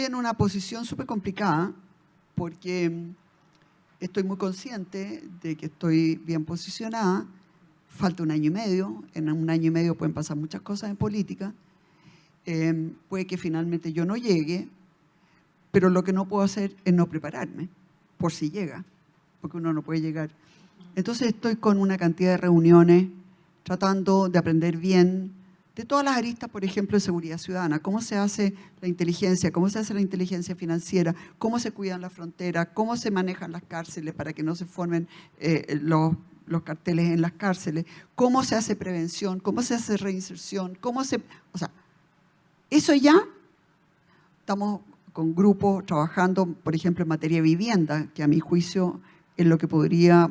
en una posición súper complicada porque estoy muy consciente de que estoy bien posicionada. Falta un año y medio. En un año y medio pueden pasar muchas cosas en política. Puede que finalmente yo no llegue, pero lo que no puedo hacer es no prepararme, por si llega, porque uno no puede llegar. Entonces estoy con una cantidad de reuniones, tratando de aprender bien de todas las aristas, por ejemplo, de seguridad ciudadana, cómo se hace la inteligencia, cómo se hace la inteligencia financiera, cómo se cuidan las fronteras, cómo se manejan las cárceles para que no se formen los carteles en las cárceles, cómo se hace prevención, cómo se hace reinserción, o sea, eso ya estamos con grupos trabajando, por ejemplo, en materia de vivienda, que a mi juicio es lo que podría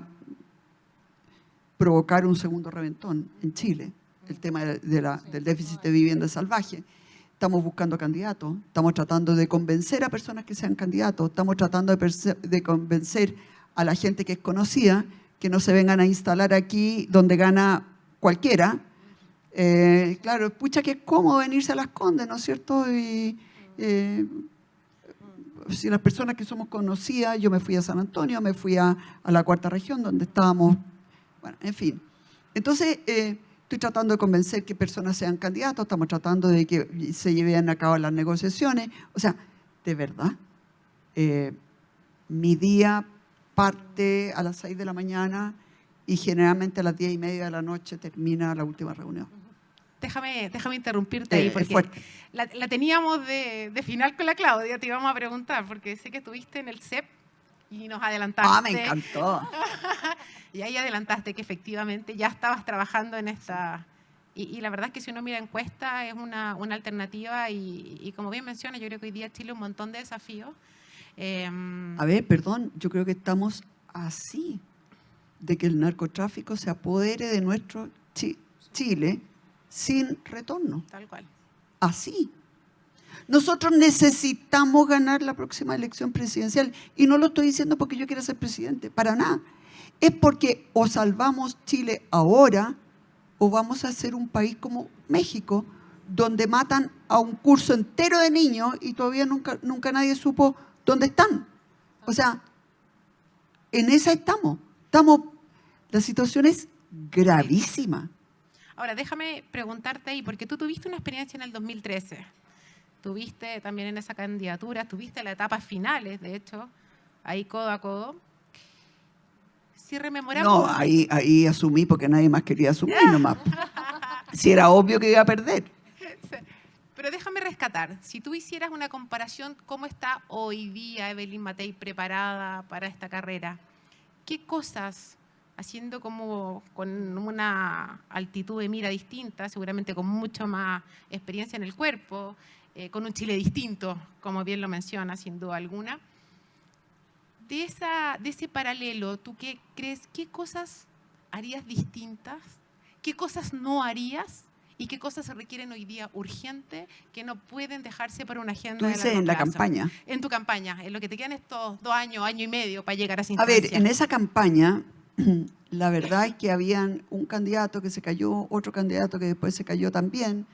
provocar un segundo reventón en Chile, el tema del déficit de vivienda salvaje. Estamos buscando candidatos, estamos tratando de convencer a personas que sean candidatos, estamos tratando de convencer a la gente que es conocida, que no se vengan a instalar aquí donde gana cualquiera. Claro, pucha que es cómodo venirse a Las Condes, ¿no es cierto? Y si las personas que somos conocidas, yo me fui a San Antonio, me fui a la Cuarta Región, donde estábamos, bueno, en fin. Entonces, estoy tratando de convencer que personas sean candidatos, estamos tratando de que se lleven a cabo las negociaciones. O sea, de verdad, mi día parte a las 6 de la mañana y generalmente a las 10:30 de la noche termina la última reunión. Déjame interrumpirte ahí, porque la teníamos de final con la Claudia, te íbamos a preguntar, porque sé que estuviste en el CEP y nos adelantaste. Ah, me encantó. Y ahí adelantaste que efectivamente ya estabas trabajando en esta... Y la verdad es que si uno mira encuesta es una alternativa y como bien menciona, yo creo que hoy día Chile un montón de desafíos. A ver, perdón, yo creo que estamos así, de que el narcotráfico se apodere de nuestro Chile sin retorno. Tal cual. Así. Nosotros necesitamos ganar la próxima elección presidencial y no lo estoy diciendo porque yo quiera ser presidente, para nada. Es porque o salvamos Chile ahora o vamos a ser un país como México, donde matan a un curso entero de niños y todavía nunca nadie supo dónde están. O sea, en esa estamos. La situación es gravísima. Ahora, déjame preguntarte ahí, porque tú tuviste una experiencia en el 2013. Tuviste también en esa candidatura, tuviste las etapas finales, de hecho, ahí codo a codo. Si rememoramos... No, ahí asumí porque nadie más quería asumir nomás. Si era obvio que iba a perder. Pero déjame rescatar, si tú hicieras una comparación, ¿cómo está hoy día Evelyn Matei preparada para esta carrera? ¿Qué cosas, haciendo como con una altitud de mira distinta, seguramente con mucho más experiencia en el cuerpo, con un Chile distinto, como bien lo menciona, sin duda alguna, de ese paralelo, ¿tú qué crees? ¿Qué cosas harías distintas? ¿Qué cosas no harías? ¿Y qué cosas se requieren hoy día urgente que no pueden dejarse para una agenda? Tú dices en la campaña. En tu campaña, en lo que te quedan estos 2 años, año y medio para llegar a esa A instancia. ver, en esa campaña, la verdad es que habían un candidato que se cayó, otro candidato que después se cayó también.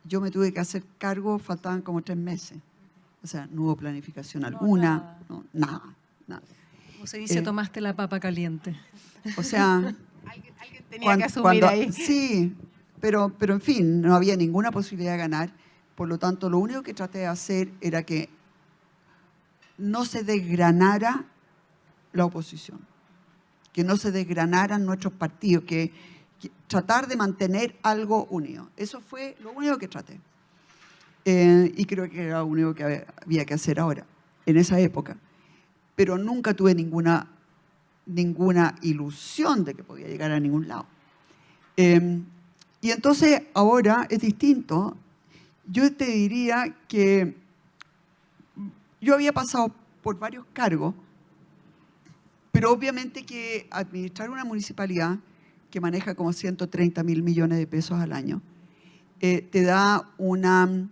Yo me tuve que hacer cargo, faltaban como 3 meses. O sea, no hubo planificación alguna, nada. Como se dice, tomaste la papa caliente. O sea... Alguien tenía que asumir ahí. Sí, pero en fin, no había ninguna posibilidad de ganar. Por lo tanto, lo único que traté de hacer era que no se desgranara la oposición, que no se desgranaran nuestros partidos, que tratar de mantener algo unido. Eso fue lo único que traté. Y creo que era lo único que había que hacer ahora, en esa época. Pero nunca tuve ninguna ilusión de que podía llegar a ningún lado. Y entonces ahora es distinto. Yo te diría que yo había pasado por varios cargos, pero obviamente que administrar una municipalidad que maneja como 130.000 millones de pesos al año, te da una...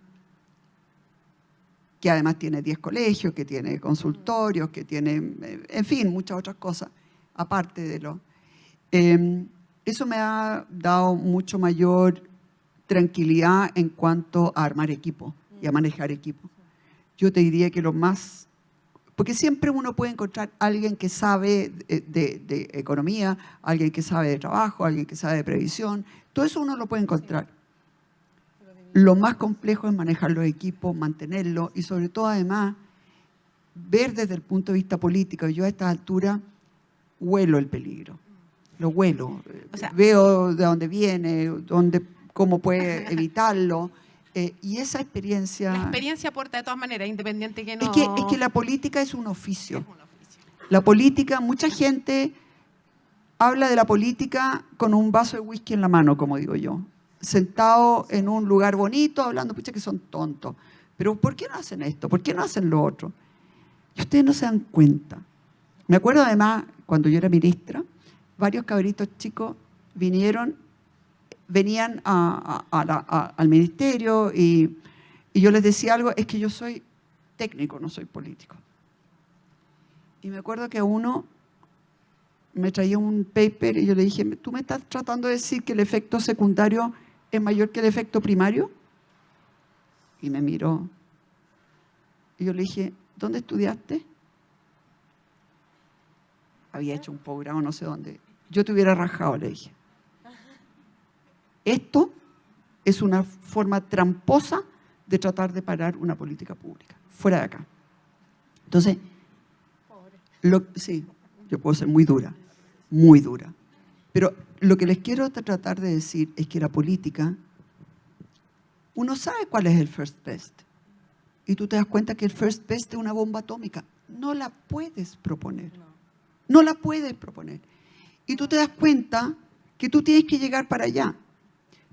que además tiene 10 colegios, que tiene consultorios, que tiene, en fin, muchas otras cosas, aparte de lo... eso me ha dado mucho mayor tranquilidad en cuanto a armar equipo y a manejar equipo. Yo te diría que lo más... Porque siempre uno puede encontrar a alguien que sabe de economía, alguien que sabe de trabajo, alguien que sabe de previsión. Todo eso uno lo puede encontrar. Lo más complejo es manejar los equipos, mantenerlos y sobre todo además ver desde el punto de vista político. Yo a esta altura huelo el peligro, lo huelo, O sea, veo de dónde viene, cómo puede evitarlo y esa experiencia... la experiencia aporta de todas maneras, independiente que no... Es que la política es un oficio. Es un oficio. La política, mucha gente habla de la política con un vaso de whisky en la mano, como digo yo. Sentado en un lugar bonito, hablando, pucha, que son tontos. Pero ¿por qué no hacen esto? ¿Por qué no hacen lo otro? Y ustedes no se dan cuenta. Me acuerdo además, cuando yo era ministra, varios cabritos chicos venían al ministerio y yo les decía algo, es que yo soy técnico, no soy político. Y me acuerdo que uno me traía un paper y yo le dije, ¿tú me estás tratando de decir que el efecto secundario es mayor que el efecto primario? Y me miró. Y yo le dije, ¿dónde estudiaste? Había hecho un posgrado no sé dónde. Yo te hubiera rajado, le dije. Esto es una forma tramposa de tratar de parar una política pública. Fuera de acá. Entonces, sí, yo puedo ser muy dura. Muy dura. Pero lo que les quiero tratar de decir es que la política, uno sabe cuál es el first best. Y tú te das cuenta que el first best es una bomba atómica. No la puedes proponer. No la puedes proponer. Y tú te das cuenta que tú tienes que llegar para allá.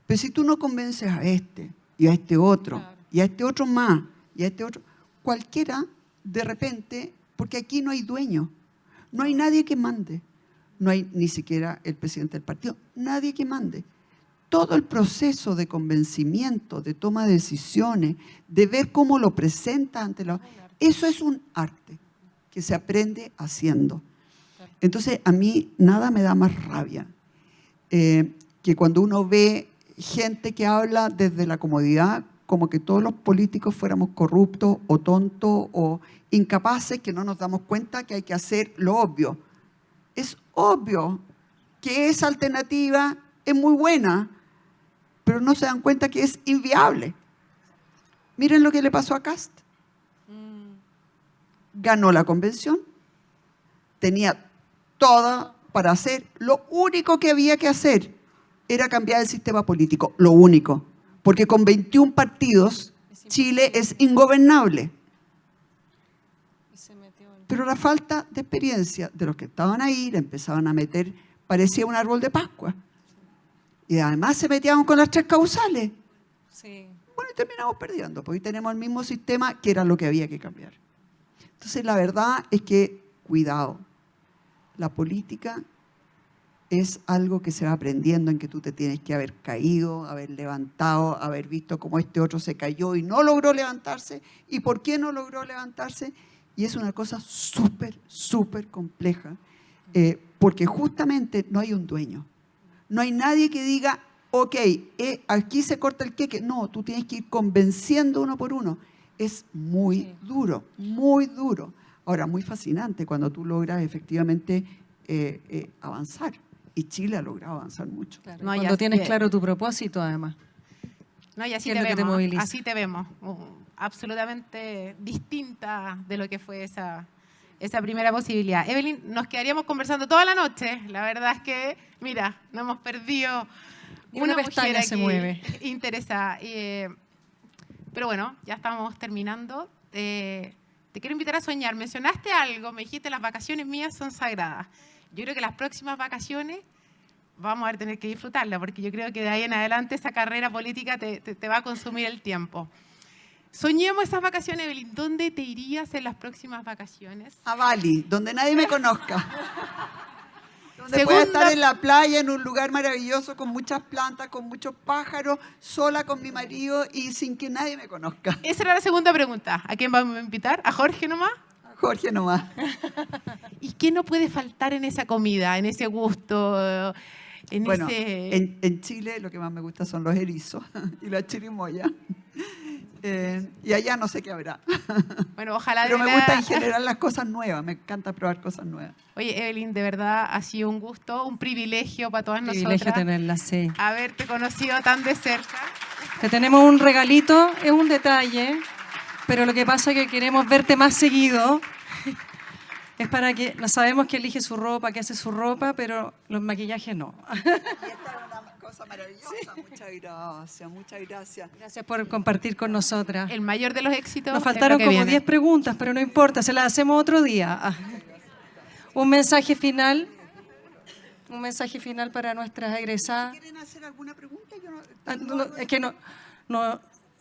Pero si tú no convences a este, y a este otro, y a este otro más, y a este otro, cualquiera, de repente, porque aquí no hay dueño, no hay nadie que mande. No hay ni siquiera el presidente del partido, nadie que mande. Todo el proceso de convencimiento, de toma de decisiones, de ver cómo lo presenta ante la... Eso es un arte que se aprende haciendo. Entonces, a mí nada me da más rabia que cuando uno ve gente que habla desde la comodidad, como que todos los políticos fuéramos corruptos o tontos o incapaces, que no nos damos cuenta que hay que hacer lo obvio. Es obvio que esa alternativa es muy buena, pero no se dan cuenta que es inviable. Miren lo que le pasó a Kast. Ganó la convención, tenía todo para hacer. Lo único que había que hacer era cambiar el sistema político, lo único. Porque con 21 partidos, Chile es ingobernable. Pero la falta de experiencia de los que estaban ahí, le empezaban a meter, parecía un árbol de Pascua. Y además se metían con las 3 causales. Sí. Bueno, y terminamos perdiendo, porque hoy tenemos el mismo sistema que era lo que había que cambiar. Entonces, la verdad es que, cuidado, la política es algo que se va aprendiendo, en que tú te tienes que haber caído, haber levantado, haber visto cómo este otro se cayó y no logró levantarse, y por qué no logró levantarse. Y es una cosa súper, súper compleja, porque justamente no hay un dueño. No hay nadie que diga, ok, aquí se corta el queque. No, tú tienes que ir convenciendo uno por uno. Es muy duro, muy duro. Ahora, muy fascinante cuando tú logras efectivamente avanzar. Y Chile ha logrado avanzar mucho. Claro. No, cuando tienes claro tu propósito, además. No, y así así te vemos. Absolutamente distinta de lo que fue esa primera posibilidad. Evelyn, nos quedaríamos conversando toda la noche. La verdad es que, mira, no hemos perdido una mujer aquí se mueve. interesada. Pero bueno, ya estamos terminando. Te quiero invitar a soñar. Mencionaste algo, me dijiste las vacaciones mías son sagradas. Yo creo que las próximas vacaciones vamos a tener que disfrutarlas, porque yo creo que de ahí en adelante esa carrera política te va a consumir el tiempo. Soñemos esas vacaciones, Evelyn. ¿Dónde te irías en las próximas vacaciones? A Bali, donde nadie me conozca. Donde Segunda- pueda estar en la playa, en un lugar maravilloso, con muchas plantas, con muchos pájaros, sola con mi marido y sin que nadie me conozca. Esa era la segunda pregunta. ¿A quién vamos a invitar? ¿A Jorge nomás? Jorge nomás. ¿Y qué no puede faltar en esa comida, en ese gusto, en Bueno, ese... en Chile lo que más me gusta son los erizos y la chirimoya. Y allá no sé qué habrá. Bueno, ojalá Pero de me verdad- gusta en general las cosas nuevas, me encanta probar cosas nuevas. Oye, Evelyn, de verdad ha sido un gusto, un privilegio para todas Privilegio nosotras tenerla, sí. haberte conocido tan de cerca. Te tenemos un regalito, es un detalle, pero lo que pasa es que queremos verte más seguido. Es para que, no sabemos que elige su ropa, que hace su ropa, pero los maquillajes no. Y esta es una cosa maravillosa, muchas gracias, muchas gracias. Gracias por compartir con nosotras. El mayor de los éxitos. Nos es lo faltaron que como viene. 10 preguntas, pero no importa, se las hacemos otro día. Un mensaje final. Un mensaje final para nuestras egresadas. ¿Quieren hacer alguna pregunta? Yo no- Ah, no, es que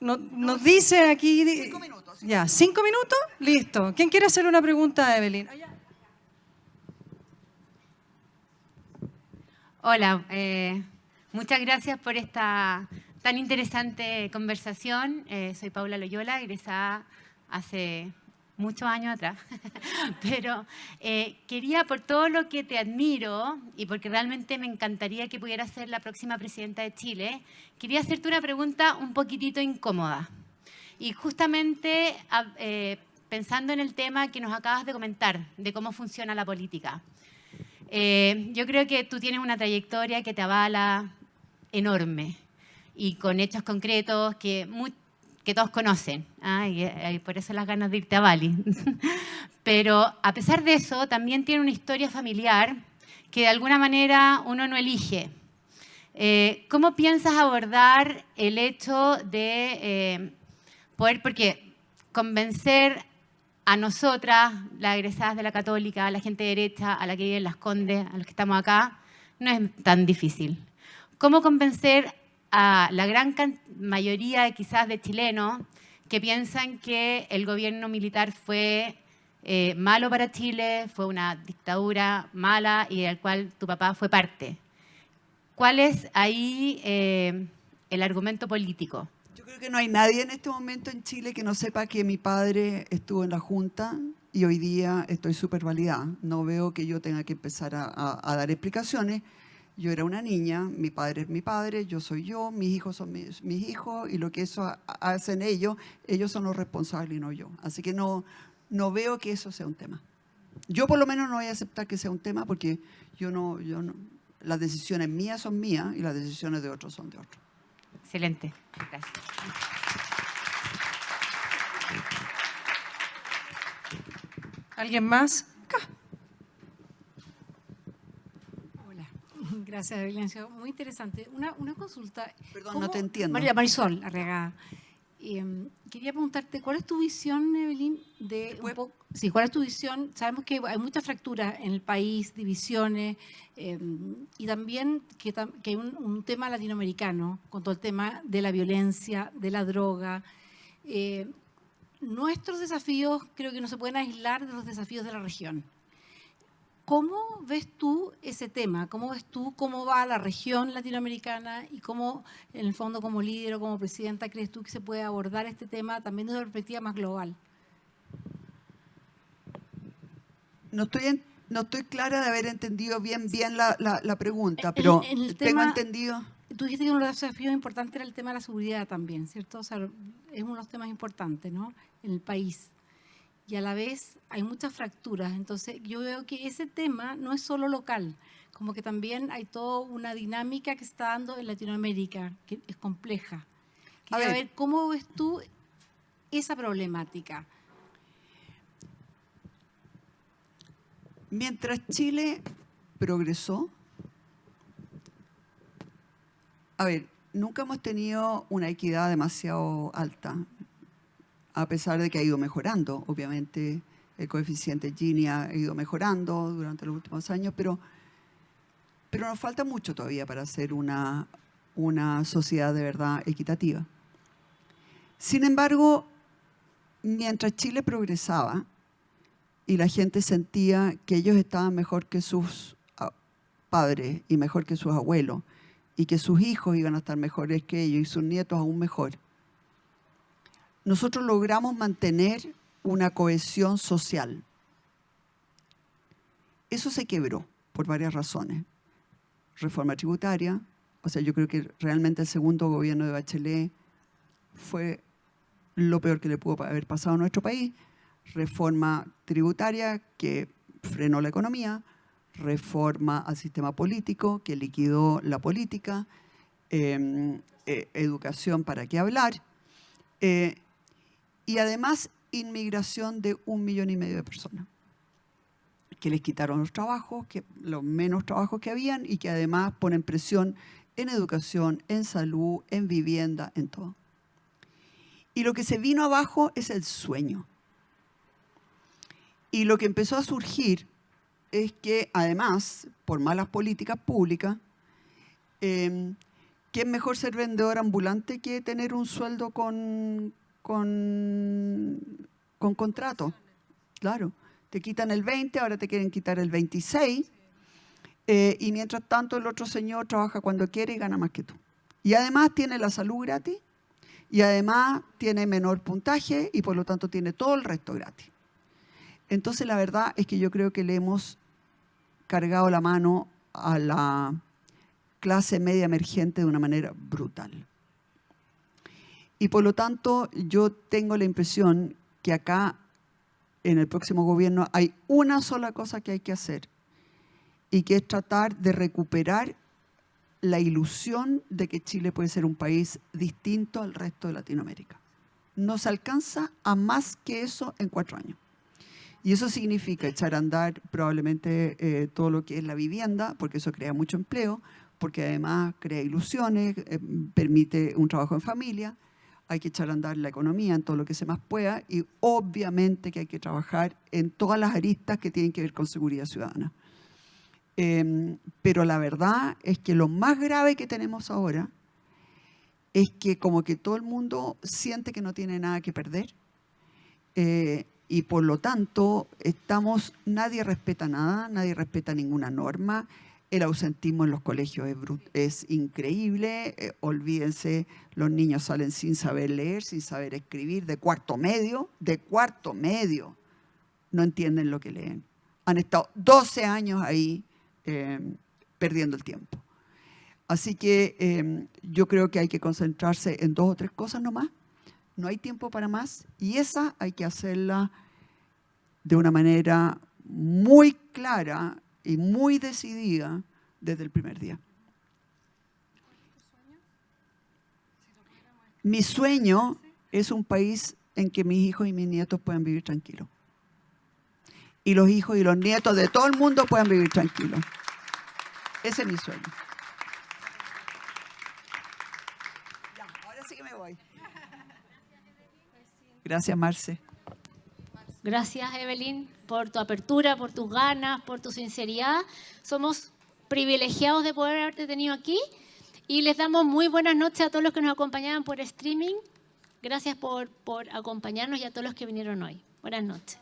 nos dice aquí... 5 minutos. Ya, 5 minutos, listo. ¿Quién quiere hacer una pregunta a Evelyn? Hola, muchas gracias por esta tan interesante conversación. Soy Paula Loyola, egresada hace muchos años atrás, pero quería, por todo lo que te admiro y porque realmente me encantaría que pudieras ser la próxima presidenta de Chile, quería hacerte una pregunta un poquitito incómoda. Y justamente pensando en el tema que nos acabas de comentar, de cómo funciona la política. Yo creo que tú tienes una trayectoria que te avala enorme y con hechos concretos que todos conocen. Y por eso las ganas de irte a Bali. Pero a pesar de eso, también tiene una historia familiar que de alguna manera uno no elige. ¿Cómo piensas abordar el hecho de poder, porque convencer a nosotras, las egresadas de la Católica, a la gente derecha, a la que vive en Las Condes, a los que estamos acá, no es tan difícil? ¿Cómo convencer a la gran mayoría quizás de chilenos que piensan que el gobierno militar fue malo para Chile, fue una dictadura mala y del cual tu papá fue parte? ¿Cuál es ahí el argumento político? Yo creo que no hay nadie en este momento en Chile que no sepa que mi padre estuvo en la Junta y hoy día estoy súper validada. No veo que yo tenga que empezar a dar explicaciones. Yo era una niña, mi padre es mi padre, yo soy yo, mis hijos son mis hijos y lo que eso hacen ellos son los responsables y no yo. Así que no veo que eso sea un tema. Yo por lo menos no voy a aceptar que sea un tema porque yo no, las decisiones mías son mías y las decisiones de otros son de otros. Excelente, gracias. ¿Alguien más? Hola, gracias, Evelyn. Ha sido muy interesante. Una consulta. Perdón, no te entiendo. Marisol Arriagada. Quería preguntarte, ¿cuál es tu visión, Evelyn, de un poco? Sí, ¿cuál es tu visión? Sabemos que hay muchas fracturas en el país, divisiones, y también que hay un tema latinoamericano con todo el tema de la violencia, de la droga. Nuestros desafíos creo que no se pueden aislar de los desafíos de la región. ¿Cómo ves tú ese tema? ¿Cómo ves tú cómo va la región latinoamericana y cómo, en el fondo, como líder o como presidenta, crees tú que se puede abordar este tema también desde una perspectiva más global? No estoy clara de haber entendido bien la pregunta, pero En el tengo tema- entendido. Tú dijiste que uno de los desafíos importantes era el tema de la seguridad también, ¿cierto? O sea, es uno de los temas importantes, ¿no? En el país. Y a la vez hay muchas fracturas. Entonces yo veo que ese tema no es solo local, como que también hay toda una dinámica que se está dando en Latinoamérica, que es compleja. Quería ver. ver cómo ves tú esa problemática. Mientras Chile progresó, nunca hemos tenido una equidad demasiado alta, a pesar de que ha ido mejorando. Obviamente el coeficiente Gini ha ido mejorando durante los últimos años, pero nos falta mucho todavía para ser una sociedad de verdad equitativa. Sin embargo, mientras Chile progresaba y la gente sentía que ellos estaban mejor que sus padres y mejor que sus abuelos, y que sus hijos iban a estar mejores que ellos y sus nietos aún mejor, nosotros logramos mantener una cohesión social. Eso se quebró por varias razones. Reforma tributaria, o sea, yo creo que realmente el segundo gobierno de Bachelet fue lo peor que le pudo haber pasado a nuestro país. Reforma tributaria que frenó la economía, reforma al sistema político que liquidó la política, educación para qué hablar, y además inmigración de 1,5 millones de personas que les quitaron los trabajos, los menos trabajos que habían, y que además ponen presión en educación, en salud, en vivienda, en todo. Y lo que se vino abajo es el sueño. Y lo que empezó a surgir es que además, por malas políticas públicas, ¿qué es mejor ser vendedor ambulante que tener un sueldo con contrato? Claro, te quitan el 20, ahora te quieren quitar el 26, y mientras tanto el otro señor trabaja cuando quiere y gana más que tú. Y además tiene la salud gratis, y además tiene menor puntaje, y por lo tanto tiene todo el resto gratis. Entonces la verdad es que yo creo que le hemos cargado la mano a la clase media emergente de una manera brutal. Y por lo tanto yo tengo la impresión que acá en el próximo gobierno hay una sola cosa que hay que hacer, y que es tratar de recuperar la ilusión de que Chile puede ser un país distinto al resto de Latinoamérica. No se alcanza a más que eso en 4 años. Y eso significa echar a andar probablemente todo lo que es la vivienda, porque eso crea mucho empleo, porque además crea ilusiones, permite un trabajo en familia. Hay que echar a andar la economía en todo lo que se más pueda, y obviamente que hay que trabajar en todas las aristas que tienen que ver con seguridad ciudadana. Pero la verdad es que lo más grave que tenemos ahora es que como que todo el mundo siente que no tiene nada que perder, y por lo tanto nadie respeta nada, nadie respeta ninguna norma. El ausentismo en los colegios es increíble. Olvídense, los niños salen sin saber leer, sin saber escribir, de cuarto medio, no entienden lo que leen. Han estado 12 años ahí perdiendo el tiempo. Así que yo creo que hay que concentrarse en 2 o 3 cosas nomás. No hay tiempo para más, y esa hay que hacerla de una manera muy clara y muy decidida desde el primer día. Mi sueño es un país en que mis hijos y mis nietos puedan vivir tranquilos. Y los hijos y los nietos de todo el mundo puedan vivir tranquilos. Ese es mi sueño. Ya, ahora sí que me voy. Gracias, Marce. Gracias, Evelyn, por tu apertura, por tus ganas, por tu sinceridad. Somos privilegiados de poder haberte tenido aquí, y les damos muy buenas noches a todos los que nos acompañaban por streaming. Gracias por acompañarnos, y a todos los que vinieron hoy. Buenas noches.